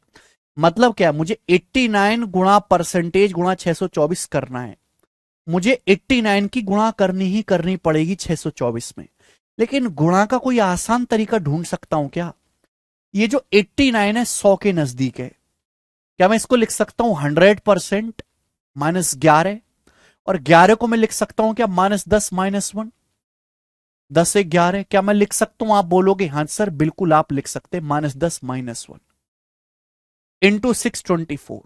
Speaker 1: मतलब क्या, मुझे 89 गुणा परसेंटेज गुणा 624 करना है, मुझे 89 की गुणा करनी ही करनी पड़ेगी 624 में। लेकिन गुणा का कोई आसान तरीका ढूंढ सकता हूं क्या? ये जो 89 है 100 के नजदीक है, क्या मैं इसको लिख सकता हूं 100% -11, और 11 को मैं लिख सकता हूं क्या -10 -1, 10 से 11, क्या मैं लिख सकता हूं? आप बोलोगे हाँ सर बिल्कुल आप लिख सकते हैं -10 -1 इंटू 624।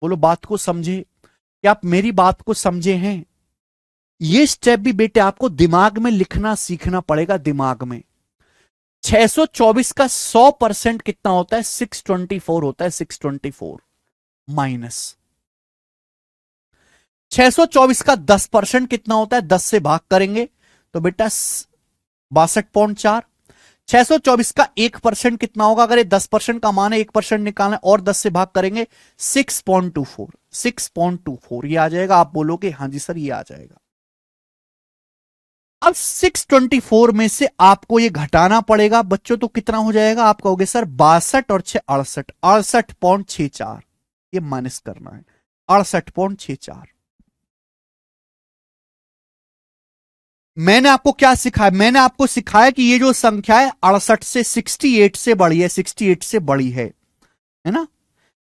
Speaker 1: बोलो बात को समझे, क्या आप मेरी बात को समझे हैं? ये स्टेप भी बेटे आपको दिमाग में लिखना सीखना पड़ेगा, दिमाग में। 624 का 100% कितना होता है? 624 होता है, 624 माइनस 624 का 10% कितना होता है? 10 से भाग करेंगे तो बेटा 62.4। 624 का 1% कितना होगा? अगर ये 10% का मान है, 1% निकालना है और 10 से भाग करेंगे 6.24, 6.24 ये आ जाएगा। आप बोलोगे हाँ जी सर ये आ जाएगा। अब 624 में से आपको ये घटाना पड़ेगा बच्चों, तो कितना हो जाएगा? आप कहोगे सर 62 और 6 68, 68.64 ये माइनस करना है, 68.64। मैंने आपको क्या सिखाया? मैंने आपको सिखाया कि ये जो संख्या है 68 से 68 से बड़ी है, 68 से बड़ी है ना।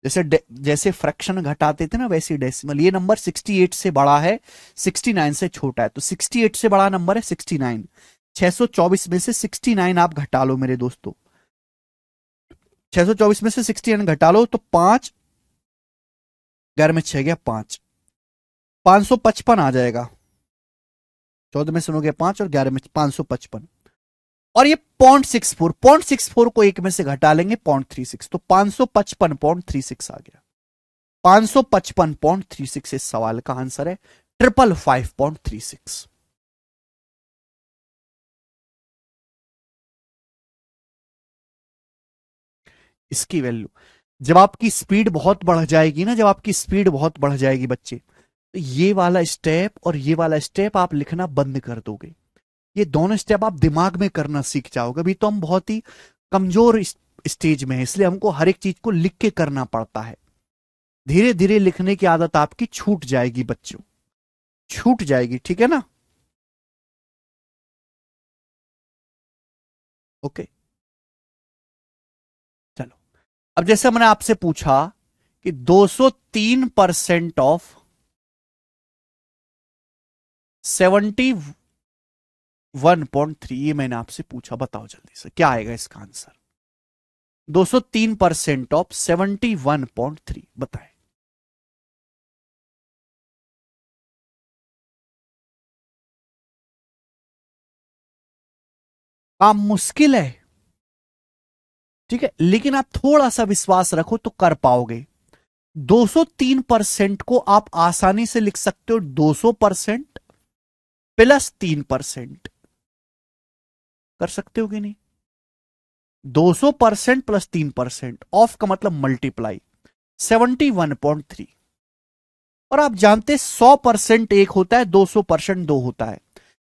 Speaker 1: जैसे जैसे फ्रैक्शन घटाते थे ना वैसे डेसिमल, ये नंबर 68 से बड़ा है, 69 से छोटा है, तो 68 से बड़ा नंबर है 69। 624 में से 69 आप घटा लो मेरे दोस्तों, 624 में से 69 घटा लो तो 5, 11 में 6 गया 5, 555 आ जाएगा। 14 में सुनोगे 5 और 11 में 555। और ये 0.64 को एक में से घटा लेंगे 0.36, तो 555.36 आ गया। 555.36 इस सवाल का आंसर है, 555.36। इसकी वैल्यू, जब आपकी स्पीड बहुत बढ़ जाएगी ना, जब आपकी स्पीड बहुत बढ़ जाएगी बच्चे, तो ये वाला स्टेप और ये वाला स्टेप आप लिखना बंद कर दोगे। ये दोनों स्टेप आप दिमाग में करना सीख जाओगे। अभी तो हम बहुत ही कमजोर स्टेज में है, इसलिए हमको हर एक चीज को लिख के करना पड़ता है। धीरे धीरे लिखने की आदत आपकी छूट जाएगी बच्चों, छूट जाएगी, ठीक है ना। ओके चलो, अब जैसे मैंने आपसे पूछा कि 203% ऑफ 71.3, ये मैंने आपसे पूछा, बताओ जल्दी से क्या आएगा इसका आंसर? 203% ऑफ 71.3 बताएं। काम मुश्किल है, ठीक है, लेकिन आप थोड़ा सा विश्वास रखो तो कर पाओगे। 203% को आप आसानी से लिख सकते हो 200% प्लस 3%, कर सकते हो कि नहीं? 200% प्लस 3%, ऑफ का मतलब मल्टीप्लाई, 71.3। और आप जानते 100% एक होता है, 200% दो होता है।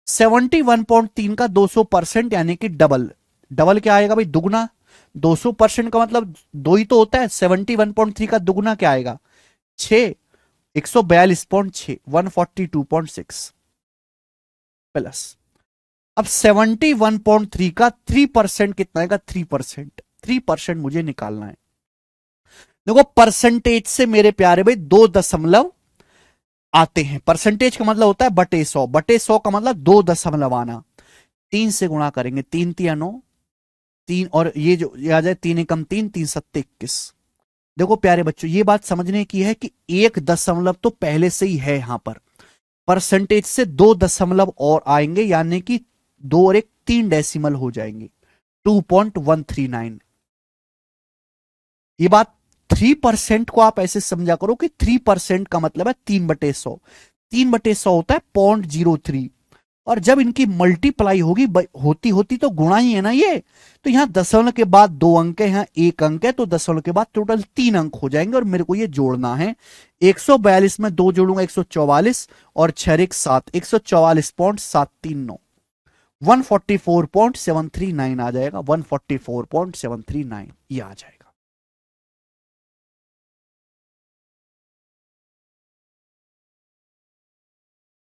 Speaker 1: 71.3 का 200% यानी कि डबल, डबल क्या आएगा भाई, दुगना। 200% का मतलब दो ही तो होता है। 71.3 का दुगना क्या आएगा, 6। 142.6, 142.6 प्लस, अब 71.3 का 3% कितना आएगा, 3%। 3% मुझे निकालना है। देखो परसेंटेज से मेरे प्यारे भाई 2 दशमलव आते हैं। परसेंटेज का मतलब होता है बटे 100, बटे 100 का मतलब 2 दशमलव आना। 3 से गुणा करेंगे, 3 तिया 9, 3 और ये जो ये आ जाए, 3 एकम 3, 3 सत्ते 21। देखो प्यारे बच्चों, ये बात समझने की है कि 1 दशमलव तो पहले से ही है यहां पर। परसेंटेज से 2 दशमलव और आएंगे, यानी कि 2 और 1 3 डेसिमल हो जाएंगे, 2.139। ये बात 3% को आप ऐसे समझा करो कि 3% का मतलब है 3/100। 3/100 होता है 0.03। और जब इनकी मल्टीप्लाई होगी, होती होती तो गुणा ही है ना ये, तो यहां दशमलव के बाद 2 अंक है, यहां 1 अंक है, तो दशमलव के बाद टोटल 3 अंक हो जाएंगे और मेरे को ये जोड़ना है। 142 में 2 जोड़ूंगा 144, और 6 1 7, 144.739, 144.739 आ जाएगा, 144.739 ये आ जाएगा।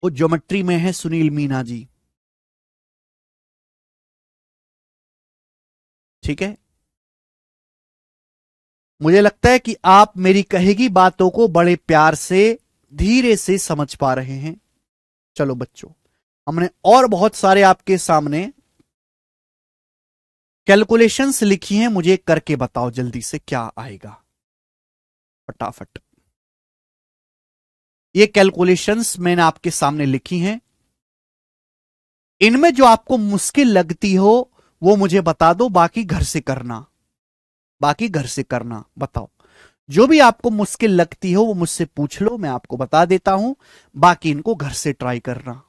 Speaker 1: वो ज्योमेट्री में है सुनील मीना जी, ठीक है। मुझे लगता है कि आप मेरी कहेगी बातों को बड़े प्यार से, धीरे से समझ पा रहे हैं। चलो बच्चों, हमने और बहुत सारे आपके सामने कैलकुलेशंस लिखी हैं, मुझे करके बताओ जल्दी से क्या आएगा, फटाफट। ये कैलकुलेशंस मैंने आपके सामने लिखी हैं। इनमें जो आपको मुश्किल लगती हो वो मुझे बता दो, बाकी घर से करना, बाकी घर से करना। बताओ, जो भी आपको मुश्किल लगती हो वो मुझसे पूछ लो, मैं आपको बता देता हूं, बाकी इनको घर से ट्राई करना।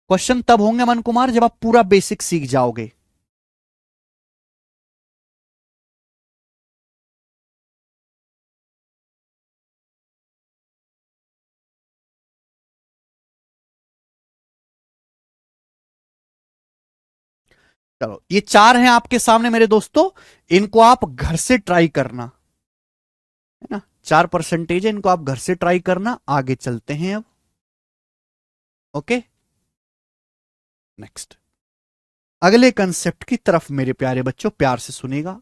Speaker 1: क्वेश्चन तब होंगे अमन कुमार जब आप पूरा बेसिक सीख जाओगे। चलो, ये 4 हैं आपके सामने मेरे दोस्तों, इनको आप घर से ट्राई करना, है ना। 4% है, इनको आप घर से ट्राई करना। आगे चलते हैं अब, ओके। नेक्स्ट, अगले कंसेप्ट की तरफ मेरे प्यारे बच्चों प्यार से सुनेगा।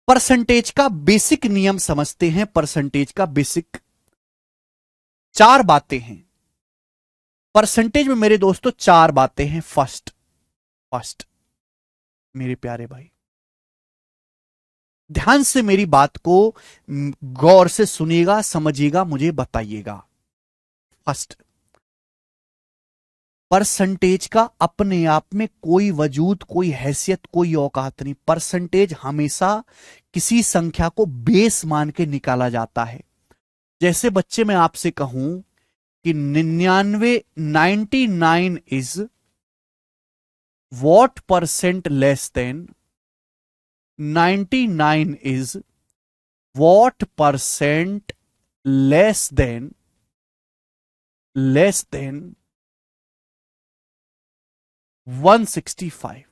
Speaker 1: परसेंटेज का बेसिक नियम समझते हैं। परसेंटेज का बेसिक 4 बातें हैं परसेंटेज में मेरे दोस्तों, 4 बातें हैं। फर्स्ट, फर्स्ट मेरे प्यारे भाई, ध्यान से मेरी बात को गौर से सुनिएगा, समझिएगा, मुझे बताइएगा। फर्स्ट, परसेंटेज का अपने आप में कोई वजूद, कोई हैसियत, कोई औकात नहीं। परसेंटेज हमेशा किसी संख्या को बेस मान के निकाला जाता है। जैसे बच्चे मैं आपसे कहूं कि 99 is what percent less than, 99 is what percent less than 165।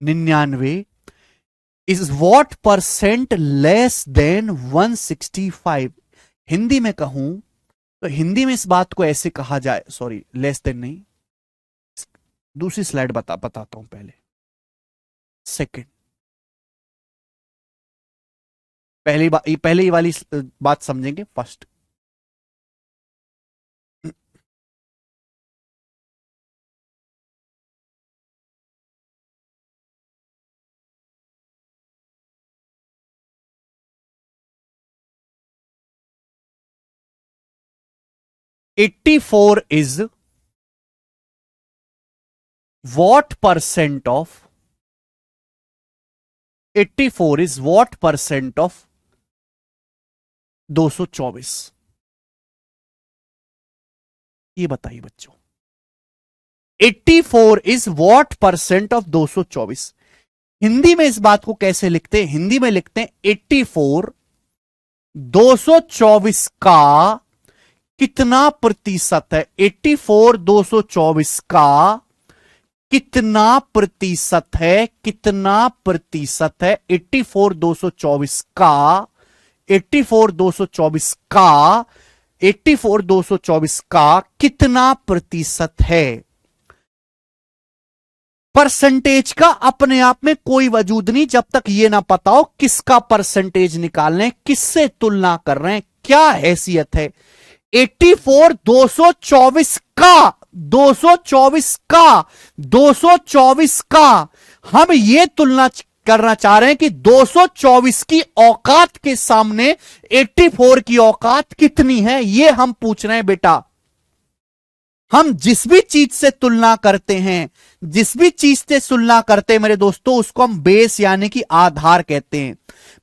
Speaker 1: 99 is what percent less than 165। Hindi में कहूं तो हिंदी में इस बात को ऐसे कहा जाए, सॉरी लेस देन नहीं, दूसरी स्लाइड बताता हूं पहले। सेकंड, पहले ही वाली बात समझेंगे। First, 84 is what percent of 84 is what percent of 224। ये बताइए बच्चों, 84 is what percent of 224। Hindi में इस बात को कैसे लिखते हैं? हिंदी में लिखते हैं 84 224 का कितना प्रतिशत है? 84 224 का कितना प्रतिशत है? कितना प्रतिशत है? 84 224 का 84 224 का 84 224 का कितना प्रतिशत है? परसेंटेज का अपने आप में कोई वजूद नहीं जब तक यह ना पता हो किसका परसेंटेज निकालने, किससे तुलना कर रहे हैं, क्या हैसियत है। 84 224 का 224 का 224 का हम ये तुलना करना चाह रहे हैं कि 224 की औकात के सामने 84 की औकात कितनी है, ये हम पूछ रहे हैं बेटा। हम जिस भी चीज से तुलना करते हैं, जिस भी चीज से तुलना करते हैं मेरे दोस्तों, उसको हम बेस यानी कि आधार कहते हैं।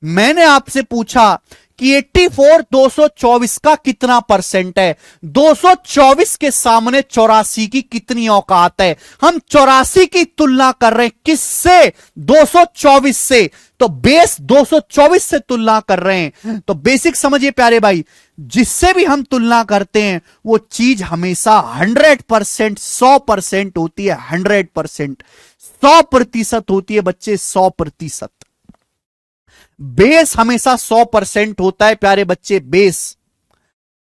Speaker 1: मैंने आपसे पूछा कि 84 224 का कितना परसेंट है, 224 के सामने 84 की कितनी औकात है। हम 84 की तुलना कर रहे हैं किससे? 224 से। तो बेस 224 से तुलना कर रहे हैं। तो बेसिक समझिए प्यारे भाई, जिससे भी हम तुलना करते हैं वो चीज हमेशा 100% 100% होती है। 100% 100% होती है बच्चे, 100%। बेस हमेशा 100% होता है प्यारे बच्चे। बेस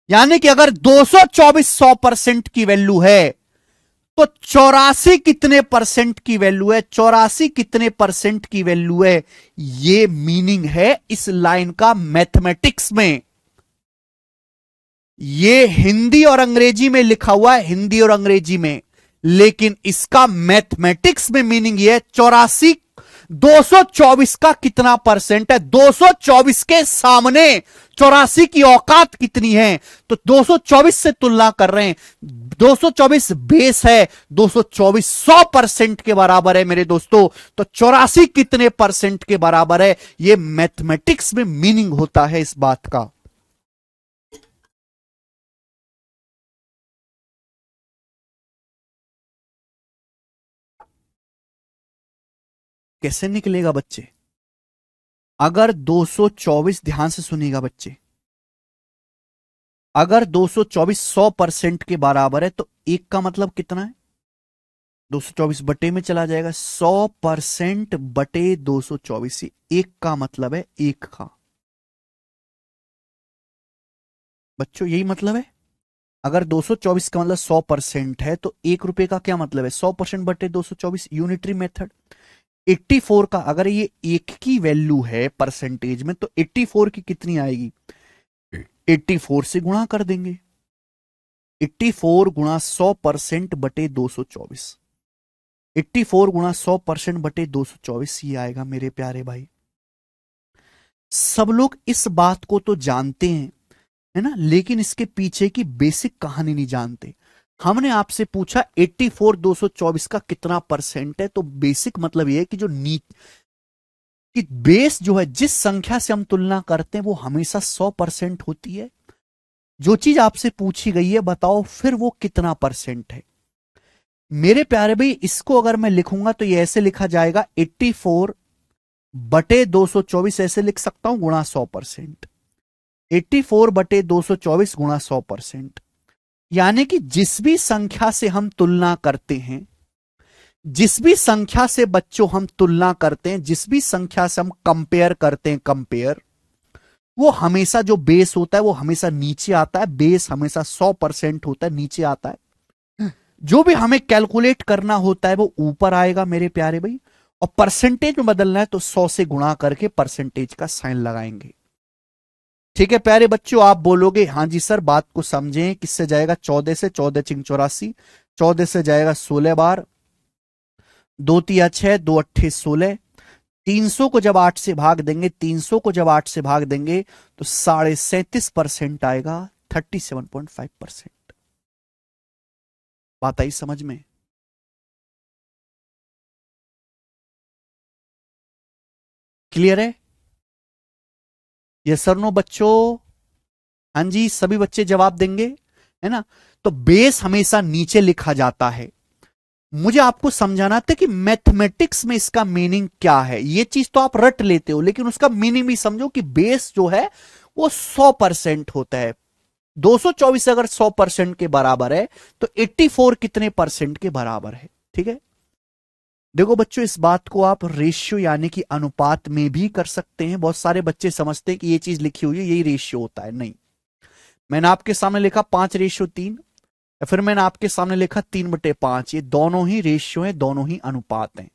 Speaker 1: यानी कि अगर 224 100% की वैल्यू है तो 84 कितने परसेंट की वैल्यू है? 84 कितने परसेंट की वैल्यू है? ये मीनिंग है इस लाइन का मैथमेटिक्स में। ये हिंदी और अंग्रेजी में लिखा हुआ है, हिंदी और अंग्रेजी में, लेकिन इसका मैथमेटिक्स में मीनिंग ये है 84 224 का कितना परसेंट है, 224 के सामने 84 की औकात कितनी है। तो 224 से तुलना कर रहे हैं, 224 बेस है, 224 100% के बराबर है मेरे दोस्तों। तो 84 कितने परसेंट के बराबर है, यह मैथमेटिक्स में मीनिंग होता है इस बात का। कैसे निकलेगा बच्चे? अगर 224, ध्यान से सुनिएगा बच्चे, अगर 224 100% के बराबर है तो एक का मतलब कितना है? 224 बटे में चला जाएगा, 100% बटे 224, एक का मतलब है एक का। बच्चों यही मतलब है। अगर 224 का मतलब 100% है तो ₹1 का क्या मतलब है? 100% बटे 224, यूनिटरी मेथड। 84 का अगर ये एक की वैल्यू है परसेंटेज में तो 84 की कितनी आएगी? 84 से गुणा कर देंगे। 84 गुणा 100% बटे 224, 84 गुणा 100% बटे 224, ये आएगा मेरे प्यारे भाई। सब लोग इस बात को तो जानते हैं, है ना, लेकिन इसके पीछे की बेसिक कहानी नहीं जानते। हमने आपसे पूछा 84 224 का कितना परसेंट है, तो बेसिक मतलब यह है कि जो कि बेस जो है, जिस संख्या से हम तुलना करते हैं वो हमेशा 100% होती है। जो चीज आपसे पूछी गई है बताओ फिर वो कितना परसेंट है। मेरे प्यारे भाई, इसको अगर मैं लिखूंगा तो ये ऐसे लिखा जाएगा 84 बटे 224, ऐसे लिख सकता हूं, गुणा 100%। 84 बटे 224 गुणा 100%। यानी कि जिस भी संख्या से हम तुलना करते हैं, जिस भी संख्या से बच्चों हम तुलना करते हैं, जिस भी संख्या से हम कंपेयर करते हैं, कंपेयर, वो हमेशा जो बेस होता है वो हमेशा नीचे आता है। बेस हमेशा 100% होता है, नीचे आता है। जो भी हमें कैलकुलेट करना होता है वो ऊपर आएगा मेरे प्यारे भाई। और परसेंटेज में बदलना है तो 100 से गुणा करके परसेंटेज का साइन लगाएंगे। ठीक है प्यारे बच्चों, आप बोलोगे हाँ जी सर, बात को समझें। किससे जाएगा? 14 से, 14 चिंग 84, 14 से जाएगा 16 बार, 2 तिया 6, 2 अट्ठे 16। 300 को जब 8 से भाग देंगे, 300 को जब 8 से भाग देंगे तो 37.5% आएगा, 37.5%। बात आई समझ में? क्लियर है? यस सर नो बच्चों? हाँ जी, सभी बच्चे जवाब देंगे, है ना। तो बेस हमेशा नीचे लिखा जाता है। मुझे आपको समझाना था कि मैथमेटिक्स में इसका मीनिंग क्या है। ये चीज तो आप रट लेते हो, लेकिन उसका मीनिंग भी समझो कि बेस जो है वो 100% होता है। 224 अगर 100% के बराबर है तो 84 कितने परसेंट के बराबर है? ठीक है, देखो बच्चों, इस बात को आप रेशियो यानी कि अनुपात में भी कर सकते हैं। बहुत सारे बच्चे समझते हैं कि ये चीज लिखी हुई है यही रेशियो होता है। नहीं, मैंने आपके सामने लिखा 5:3, या फिर मैंने आपके सामने लिखा 3/5, ये दोनों ही रेशियो हैं, दोनों ही अनुपात हैं।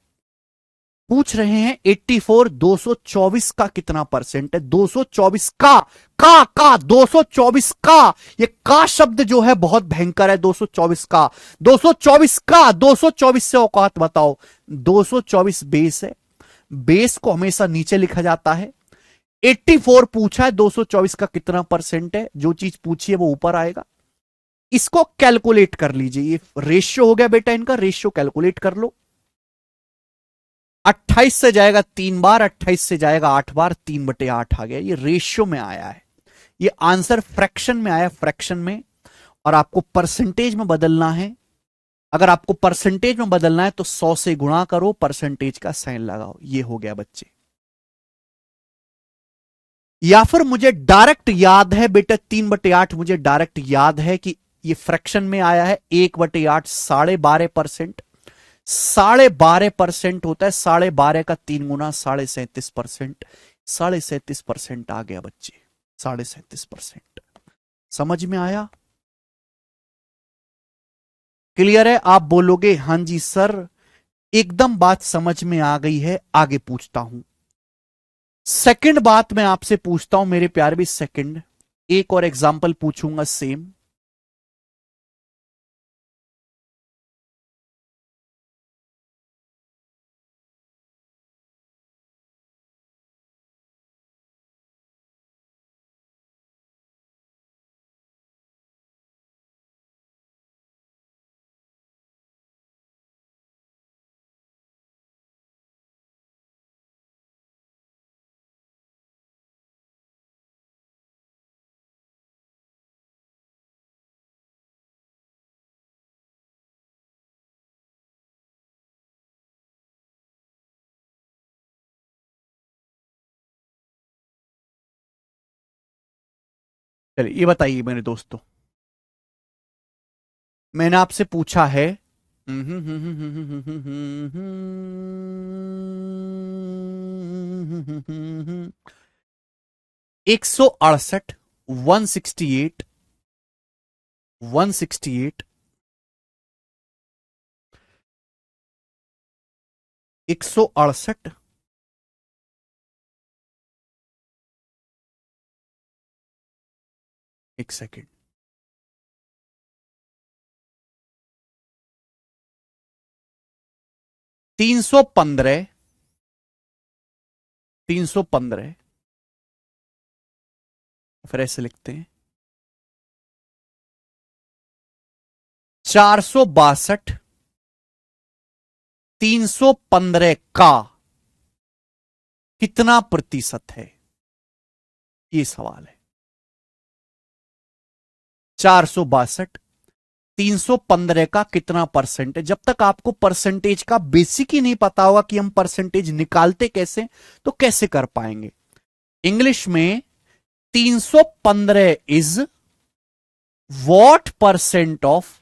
Speaker 1: पूछ रहे हैं 84 224 का कितना परसेंट है? 224 का 224 का, ये का शब्द जो है बहुत भयंकर है। 224 का, 224 का, 224 से औकात बताओ। 224 बेस है, बेस को हमेशा नीचे लिखा जाता है। 84 पूछा है, 224 का कितना परसेंट है? जो चीज पूछी है वो ऊपर आएगा। इसको कैलकुलेट कर लीजिए, ये रेशियो हो गया बेटा, इनका रेशियो कैलकुलेट कर लो। 28 से जाएगा 3 बार, 28 से जाएगा 8 बार, 3/8 आ गया। ये रेशियो में आया है, ये आंसर फ्रैक्शन में आया, फ्रैक्शन में। और आपको परसेंटेज में बदलना है। अगर आपको परसेंटेज में बदलना है तो 100 से गुणा करो, परसेंटेज का साइन लगाओ। ये हो गया बच्चे। या फिर मुझे डायरेक्ट याद है बेटा, 3/8 मुझे डायरेक्ट याद है कि ये फ्रैक्शन में आया है। 1/8 12.5%, 12.5% होता है। 12.5 का 3 गुना 37.5%, 37.5% आ गया बच्चे, 37.5%। समझ में आया? क्लियर है? आप बोलोगे हां जी सर, एकदम बात समझ में आ गई है। आगे पूछता हूं, सेकंड बात मैं आपसे पूछता हूं मेरे प्यारे भी। सेकंड एक और एग्जांपल पूछूंगा सेम। चलिए ये बताइए मेरे दोस्तों, मैंने आपसे पूछा है 168, 168, 168, 168, एक सेकेंड, 315, 315, फिर ऐसे लिखते हैं 462, 315 का कितना प्रतिशत है? ये सवाल है। 462, 315 का कितना परसेंट है? जब तक आपको परसेंटेज का बेसिक ही नहीं पता होगा कि हम परसेंटेज निकालते कैसे, तो कैसे कर पाएंगे? इंग्लिश में 315 is what percent of,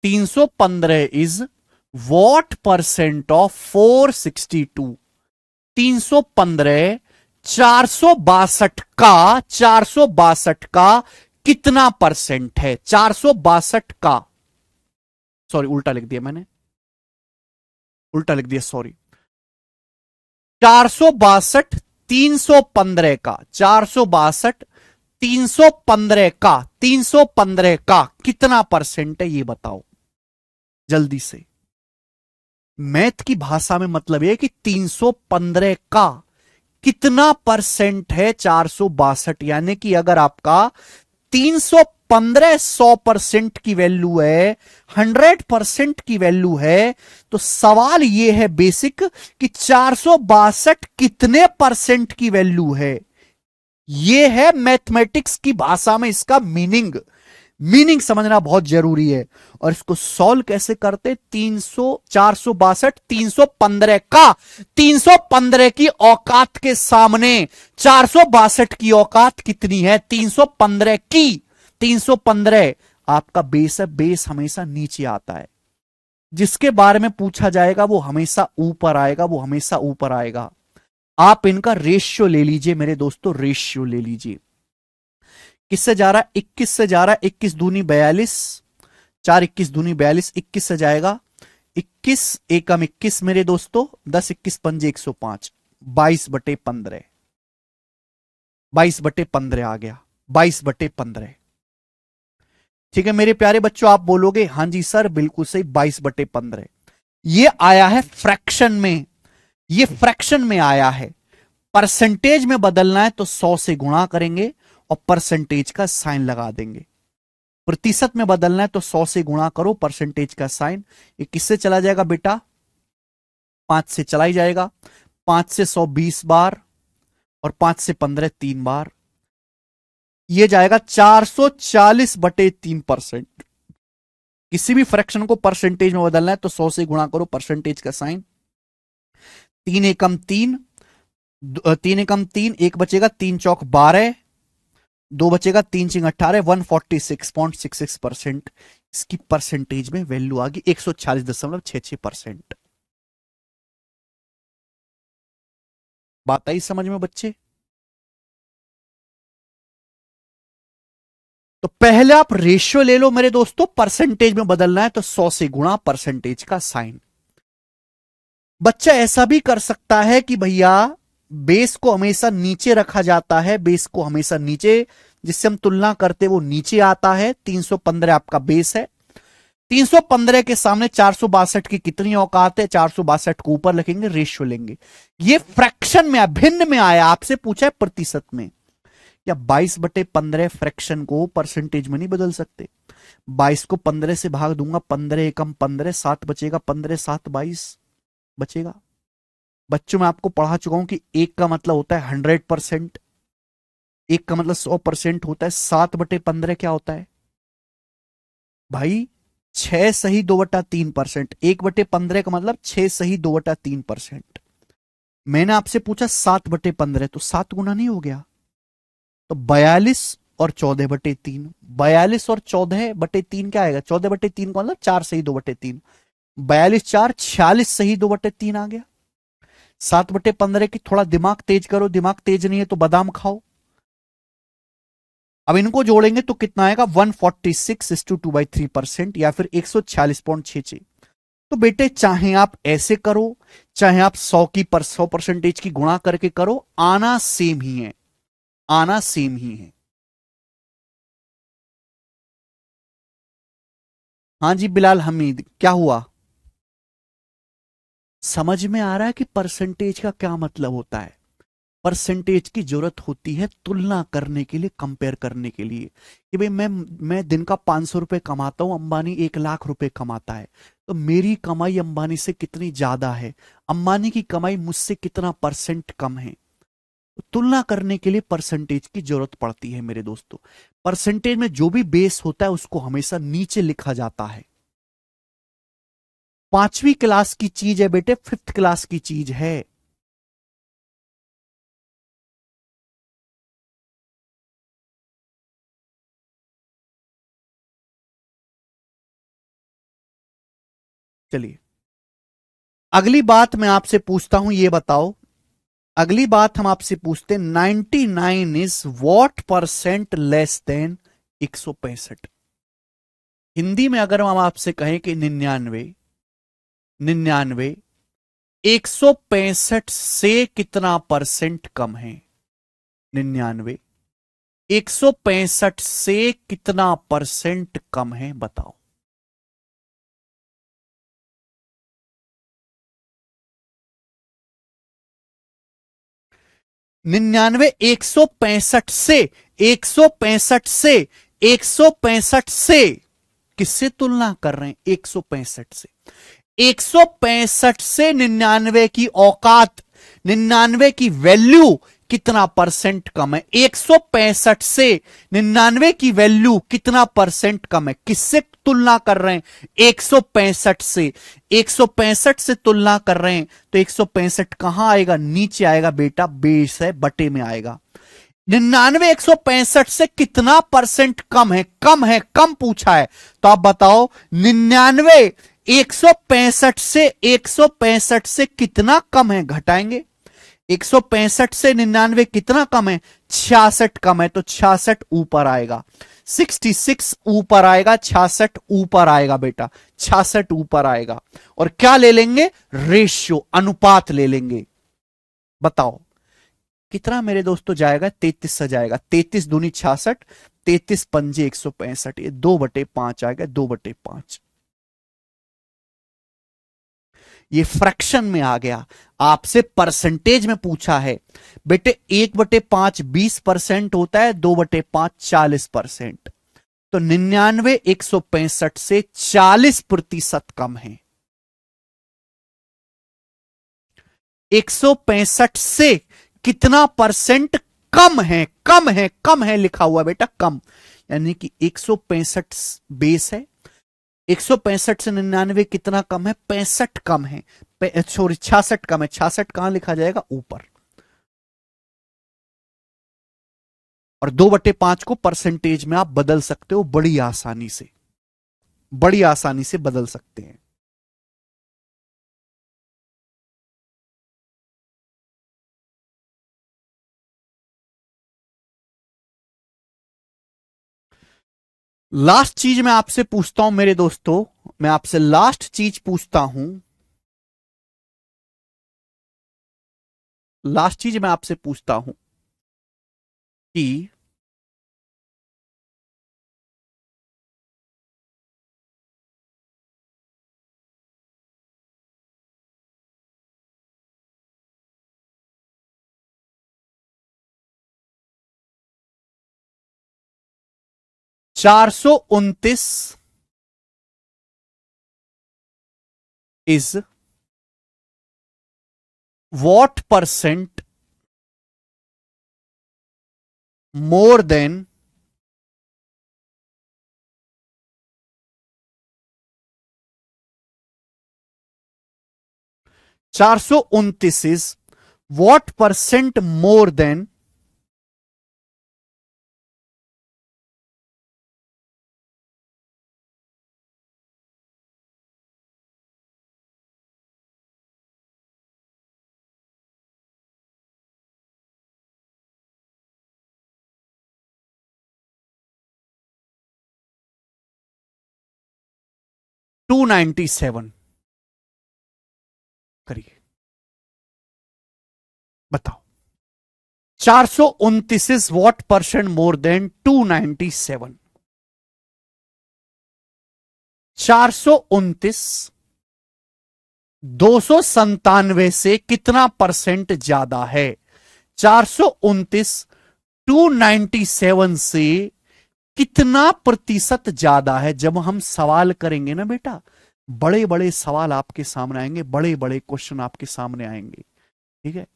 Speaker 1: 315 is what percent of 462। 315 462 का, 462 का कितना परसेंट है? 462 का, सॉरी उल्टा लिख दिया मैंने, उल्टा लिख दिया सॉरी। 462 315 का, 462 315 का, 315 का कितना परसेंट है ये बताओ जल्दी से। मैथ की भाषा में मतलब यह कि 315 का कितना परसेंट है 462, यानी कि अगर आपका 315 100% की वैल्यू है, 100% की वैल्यू है, तो सवाल यह है बेसिक कि 462 कितने परसेंट की वैल्यू है। यह है मैथमेटिक्स की भाषा में इसका मीनिंग। मीनिंग समझना बहुत जरूरी है। और इसको सॉल्व कैसे करते? 462 315 का 315 की औकात के सामने 462 की औकात कितनी है? 315 की। 315 आपका बेस है। बेस हमेशा नीचे आता है। जिसके बारे में पूछा जाएगा वो हमेशा ऊपर आएगा, वो हमेशा ऊपर आएगा। आप इनका रेशियो ले लीजिए मेरे दोस्तों, रेशियो ले लीजिए। किससे जा रहा है? 21 से जा रहा है। 21 दूनी 42, 4 21 दूनी 42, 21 से जाएगा। 21 एकम 21 मेरे दोस्तों, 10 21 पंजे 105, 22/15, 22/15 आ गया, 22/15। ठीक है मेरे प्यारे बच्चों, आप बोलोगे हां जी सर बिल्कुल सही, 22/15। ये आया है फ्रैक्शन में, ये फ्रैक्शन में आया है। परसेंटेज में बदलना है तो 100 से गुणा करेंगे और परसेंटेज का साइन लगा देंगे। प्रतिशत में बदलना है तो 100 से गुणा करो, परसेंटेज का साइन। ये किससे चला जाएगा बेटा? 5 से चला ही जाएगा। 5 से 100 20 बार और 5 से 15 3 बार। ये जाएगा 440/3%। किसी भी फ्रैक्शन को परसेंटेज में बदलना है तो 100 से गुणा करो, परसेंटेज का साइन। 3 एकम 3, 3 एकम 3, एक बचेगा, 3 चौक 12, 2 बचेगा, 3 चिंग 18, 146.66%। इसकी परसेंटेज में वैल्यू आ गई 146.66%। बात आई समझ में बच्चे? तो पहले आप रेशियो ले लो मेरे दोस्तों, परसेंटेज में बदलना है तो 100 से गुणा, परसेंटेज का साइन। बच्चा ऐसा भी कर सकता है कि भैया बेस को हमेशा नीचे रखा जाता है, बेस को हमेशा नीचे, जिससे हम तुलना करते वो नीचे आता है। 315 आपका बेस है। 315 के सामने 462 की कितनी औकात है? 462 को ऊपर लिखेंगे, रेशियो लेंगे। ये फ्रैक्शन में, भिन्न में आया, आपसे पूछा है प्रतिशत में। या 22/15 फ्रैक्शन को परसेंटेज में नहीं बदल सकते। 22 को 15 से भाग दूंगा, 15 एकम 15, 7 बचेगा, 15 7 22 बचेगा। बच्चों में आपको पढ़ा चुका हूं कि एक का मतलब होता है 100%, एक का मतलब 100% होता है। 7/15 क्या होता है भाई? 6 सही 2/3%। 1/15 का मतलब 6 सही 2/3%। मैंने आपसे पूछा 7/15, तो 7 गुना नहीं हो गया? तो 42 और 14/3, 42 और 14/3 क्या आएगा? 14/3 का मतलब 4 सही 2/3, 42 4 46 सही 2/3 आ गया। 7/15 की थोड़ा दिमाग तेज करो, दिमाग तेज नहीं है तो बादाम खाओ। अब इनको जोड़ेंगे तो कितना आएगा? 146:2/3% या फिर 146.66। तो बेटे चाहे आप ऐसे करो, चाहे आप 100% की गुणा करके करो, आना सेम ही है, आना सेम ही है। हाँ जी बिलाल हमीद, क्या हुआ? समझ में आ रहा है कि परसेंटेज का क्या मतलब होता है? परसेंटेज की जरूरत होती है तुलना करने के लिए, कंपेयर करने के लिए कि भाई मैं दिन का 500 रुपए कमाता हूं, अंबानी 1 लाख रुपए कमाता है, तो मेरी कमाई अंबानी से कितनी ज्यादा है, अंबानी की कमाई मुझसे कितना परसेंट कम है। तो तुलना करने के लिए परसेंटेज की जरूरत पड़ती है मेरे दोस्तों। परसेंटेज में जो भी बेस होता है उसको हमेशा नीचे लिखा जाता है। 5वीं क्लास की चीज है बेटे, 5th क्लास की चीज है। चलिए अगली बात मैं आपसे पूछता हूं, ये बताओ, अगली बात हम आपसे पूछते हैं, 99 is what percent less than 165? Hindi में अगर हम आपसे कहें कि 99 165 से कितना परसेंट कम है? 99 165 से कितना परसेंट कम है, बताओ। 99 165 से, 165 से, 165 से किससे तुलना कर रहे हैं? 165 से। 165 से 99 की औकात, 99 की वैल्यू कितना परसेंट कम है? 165 से 99 की वैल्यू कितना परसेंट कम है? किससे तुलना कर रहे हैं? 165 से। 165 से तुलना कर रहे हैं तो 165 कहां आएगा? नीचे आएगा बेटा, बेस है, बटे में आएगा। 99 165 से कितना परसेंट कम है? कम है, कम पूछा है, तो आप बताओ 99 165 से कितना कम है? घटाएंगे। 165 से 99 कितना कम है? 66 कम है, तो 66 ऊपर आएगा। 66 ऊपर आएगा, 66 ऊपर आएगा बेटा, 66 ऊपर आएगा। और क्या ले लेंगे? रेशियो, अनुपात ले लेंगे। बताओ कितना मेरे दोस्तों जाएगा? 33 से जाएगा। 33 दूनी 66, 33 पंजे 165, ये 2/5 आएगा, 2/5। ये फ्रैक्शन में आ गया। आपसे परसेंटेज में पूछा है बेटे, 1/5 20% होता है, 2/5 40%। तो 99 165 से 40% कम है। 165 से कितना परसेंट कम है? कम है, कम है लिखा हुआ बेटा, कम। यानी कि 165 बेस है, 165 से 99 कितना कम है? 65 कम है, सॉरी 66 कम है। 66 कहां लिखा जाएगा? ऊपर। और 2/5 को परसेंटेज में आप बदल सकते हो बड़ी आसानी से, बड़ी आसानी से बदल सकते हैं। लास्ट चीज मैं आपसे पूछता हूं मेरे दोस्तों, मैं आपसे लास्ट चीज पूछता हूं, लास्ट चीज मैं आपसे पूछता हूं कि 429 is what percent more than 429 is what percent more than 297? करिए, बताओ। 429 is what percent more than 297? 429 297 से कितना परसेंट ज्यादा है? 429 297 से कितना प्रतिशत ज्यादा है? जब हम सवाल करेंगे ना बेटा, बड़े बड़े सवाल आपके सामने आएंगे, बड़े बड़े क्वेश्चन आपके सामने आएंगे, ठीक है?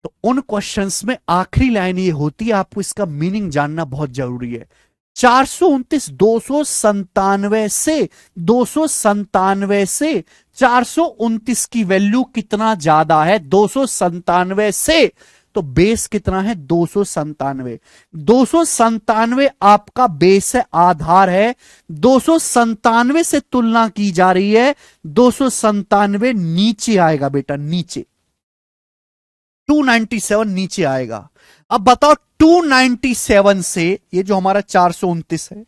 Speaker 1: तो उन क्वेश्चंस में आखिरी लाइन ये होती है, आपको इसका मीनिंग जानना बहुत जरूरी है। 429 297 से 297 से 429 की वैल्यू कितना ज्यादा है? 297 से, तो बेस कितना है? 297। 297 आपका बेस है, आधार है। 297 से तुलना की जा रही है, 297 नीचे आएगा बेटा, नीचे 297 नीचे आएगा। अब बताओ 297 से, ये जो हमारा 429 है,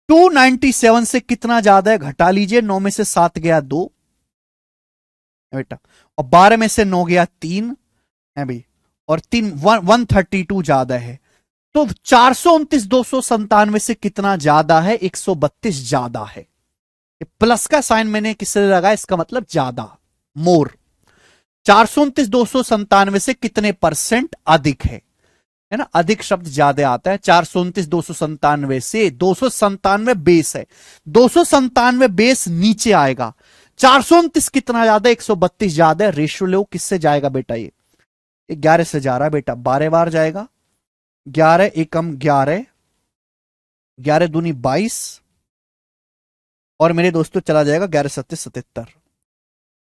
Speaker 1: 297 से कितना ज्यादा है? घटा लीजिए, 9 में से 7 गया 2 बेटा, और 12 में से 9 गया 3 है भाई, और 3 132 ज्यादा है। तो 429 297 से कितना ज्यादा है? 132 ज्यादा है। प्लस का साइन मैंने किससे लगा? इसका मतलब ज्यादा, मोर। 429 297 से कितने परसेंट अधिक है ना? अधिक शब्द ज्यादा आता है। 429 297 से, 297 बेस है, 297 बेस नीचे आएगा। 429 कितना ज्यादा है? 132 ज्यादा है। रेशियो लो, किससे जाएगा बेटा? ये 11 से जा रहा है बेटा, 12 बार जाएगा। 11 एकम 11, 11 दूनी 22, और मेरे दोस्तों चला जाएगा 11 सत्ते 77।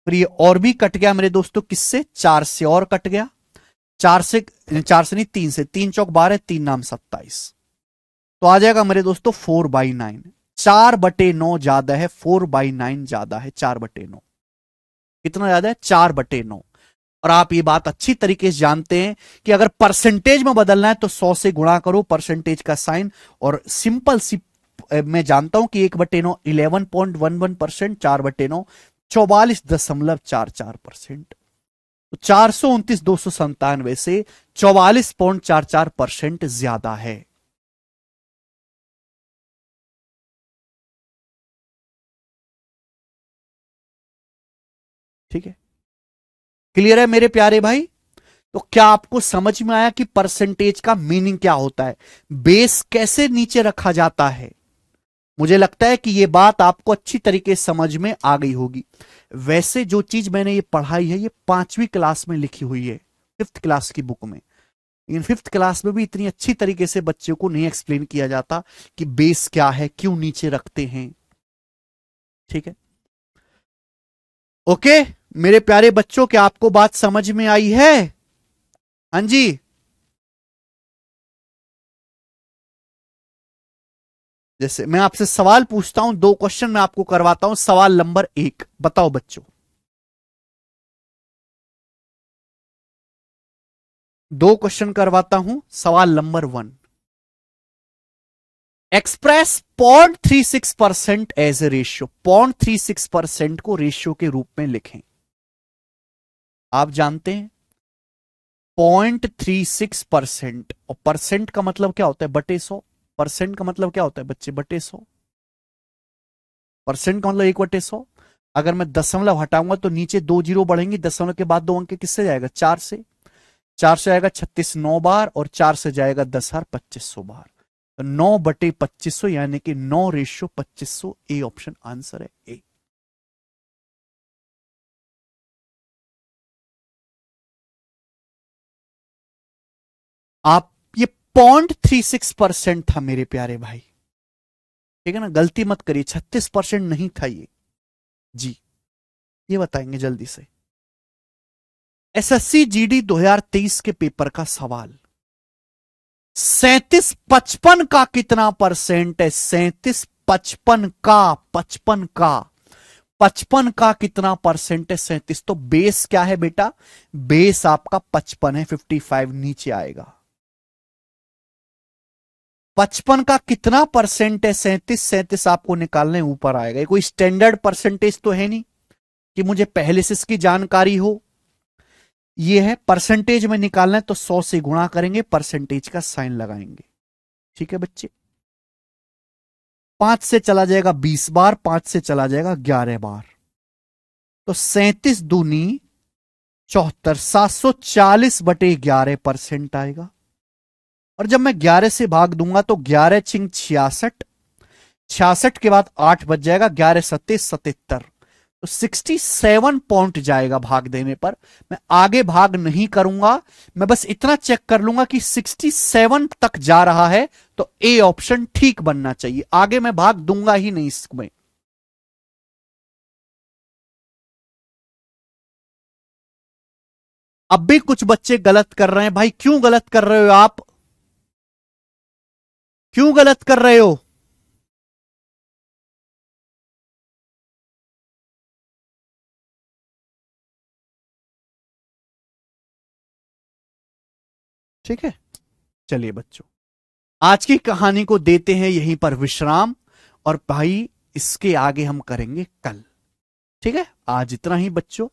Speaker 1: फिर ये और भी कट गया मेरे दोस्तों, किससे? 4 से और कट गया। 4 से नहीं, 3 से। 3 चौक 12, 3 नाम 27। तो आ जाएगा मेरे दोस्तों 4/9। 4/9 ज्यादा है, 4/9 ज्यादा है। 4/9 कितना ज्यादा है? 4/9। और आप ये बात अच्छी तरीके से जानते हैं कि अगर परसेंटेज में बदलना है तो 100 से गुणा करो परसेंटेज का साइन, और सिंपल सी मैं जानता हूं कि 1/9 11.11%, 4/9 44.44%। तो 429,297 से 44.44% ज्यादा है। ठीक है, क्लियर है मेरे प्यारे भाई? तो क्या आपको समझ में आया कि परसेंटेज का मीनिंग क्या होता है, बेस कैसे नीचे रखा जाता है? मुझे लगता है कि यह बात आपको अच्छी तरीके से समझ में आ गई होगी। वैसे जो चीज मैंने ये पढ़ाई है ये 5वीं क्लास में लिखी हुई है, 5th क्लास की बुक में। लेकिन 5th क्लास में भी इतनी अच्छी तरीके से बच्चों को नहीं एक्सप्लेन किया जाता कि बेस क्या है, क्यों नीचे रखते हैं। ठीक है, ओके मेरे प्यारे बच्चों, क्या आपको बात समझ में आई है? हाँ जी, जैसे मैं आपसे सवाल पूछता हूं, 2 क्वेश्चन मैं आपको करवाता हूं। सवाल नंबर 1 बताओ बच्चों, 2 क्वेश्चन करवाता हूं। सवाल नंबर 1, एक्सप्रेस 0.36% एज ए रेशियो। 0.36% को रेशियो के रूप में लिखें। आप जानते हैं 0.36%, और परसेंट का मतलब क्या होता है? बटे 100। परसेंट का मतलब क्या होता है बच्चे? बटे 100। परसेंट का मतलब 1/100। अगर मैं दशमलव हटाऊंगा तो नीचे 2 जीरो बढ़ेंगे, दशमलव के बाद 2 अंक किससे जाएगा? 4 से। 4 से आएगा 36 9 बार, और 4 से जाएगा 10 बार 2500 बार। तो 9/2500 यानी कि 9:2500। ए ऑप्शन आंसर है, ए। आप ये 0.36% था मेरे प्यारे भाई, ठीक है ना? गलती मत करिए, 36% नहीं था ये। जी, ये बताएंगे जल्दी से। एसएससी जीडी 2023 के पेपर का सवाल, 3755 का कितना परसेंट है? 3755 का, 55 का कितना परसेंट है? 37। तो बेस क्या है बेटा? बेस आपका 55 है, 55 नीचे आएगा। 55 का कितना परसेंट है? 37। 37 आपको निकालने ऊपर आएगा। कोई स्टैंडर्ड परसेंटेज तो है नहीं कि मुझे पहले से इसकी जानकारी हो। ये है परसेंटेज में निकालना है तो 100 से गुणा करेंगे, परसेंटेज का साइन लगाएंगे। ठीक है बच्चे, 5 से चला जाएगा 20 बार, 5 से चला जाएगा 11 बार। तो 37 दूनी 74, 740/11% आएगा। और जब मैं 11 से भाग दूंगा तो 11 छिंग 66, 66 के बाद 8 बच जाएगा, 11 सत्ते 77। तो 67 पॉइंट जाएगा भाग देने पर। मैं आगे भाग नहीं करूंगा, मैं बस इतना चेक कर लूंगा कि 67 तक जा रहा है, तो ए ऑप्शन ठीक बनना चाहिए। आगे मैं भाग दूंगा ही नहीं इसमें। अब भी कुछ बच्चे गलत कर रहे हैं भाई। क्यों गलत कर रहे हो आप? क्यों गलत कर रहे हो? ठीक है, चलिए बच्चों, आज की कहानी को देते हैं यहीं पर विश्राम, और भाई इसके आगे हम करेंगे कल। ठीक है, आज इतना ही बच्चों।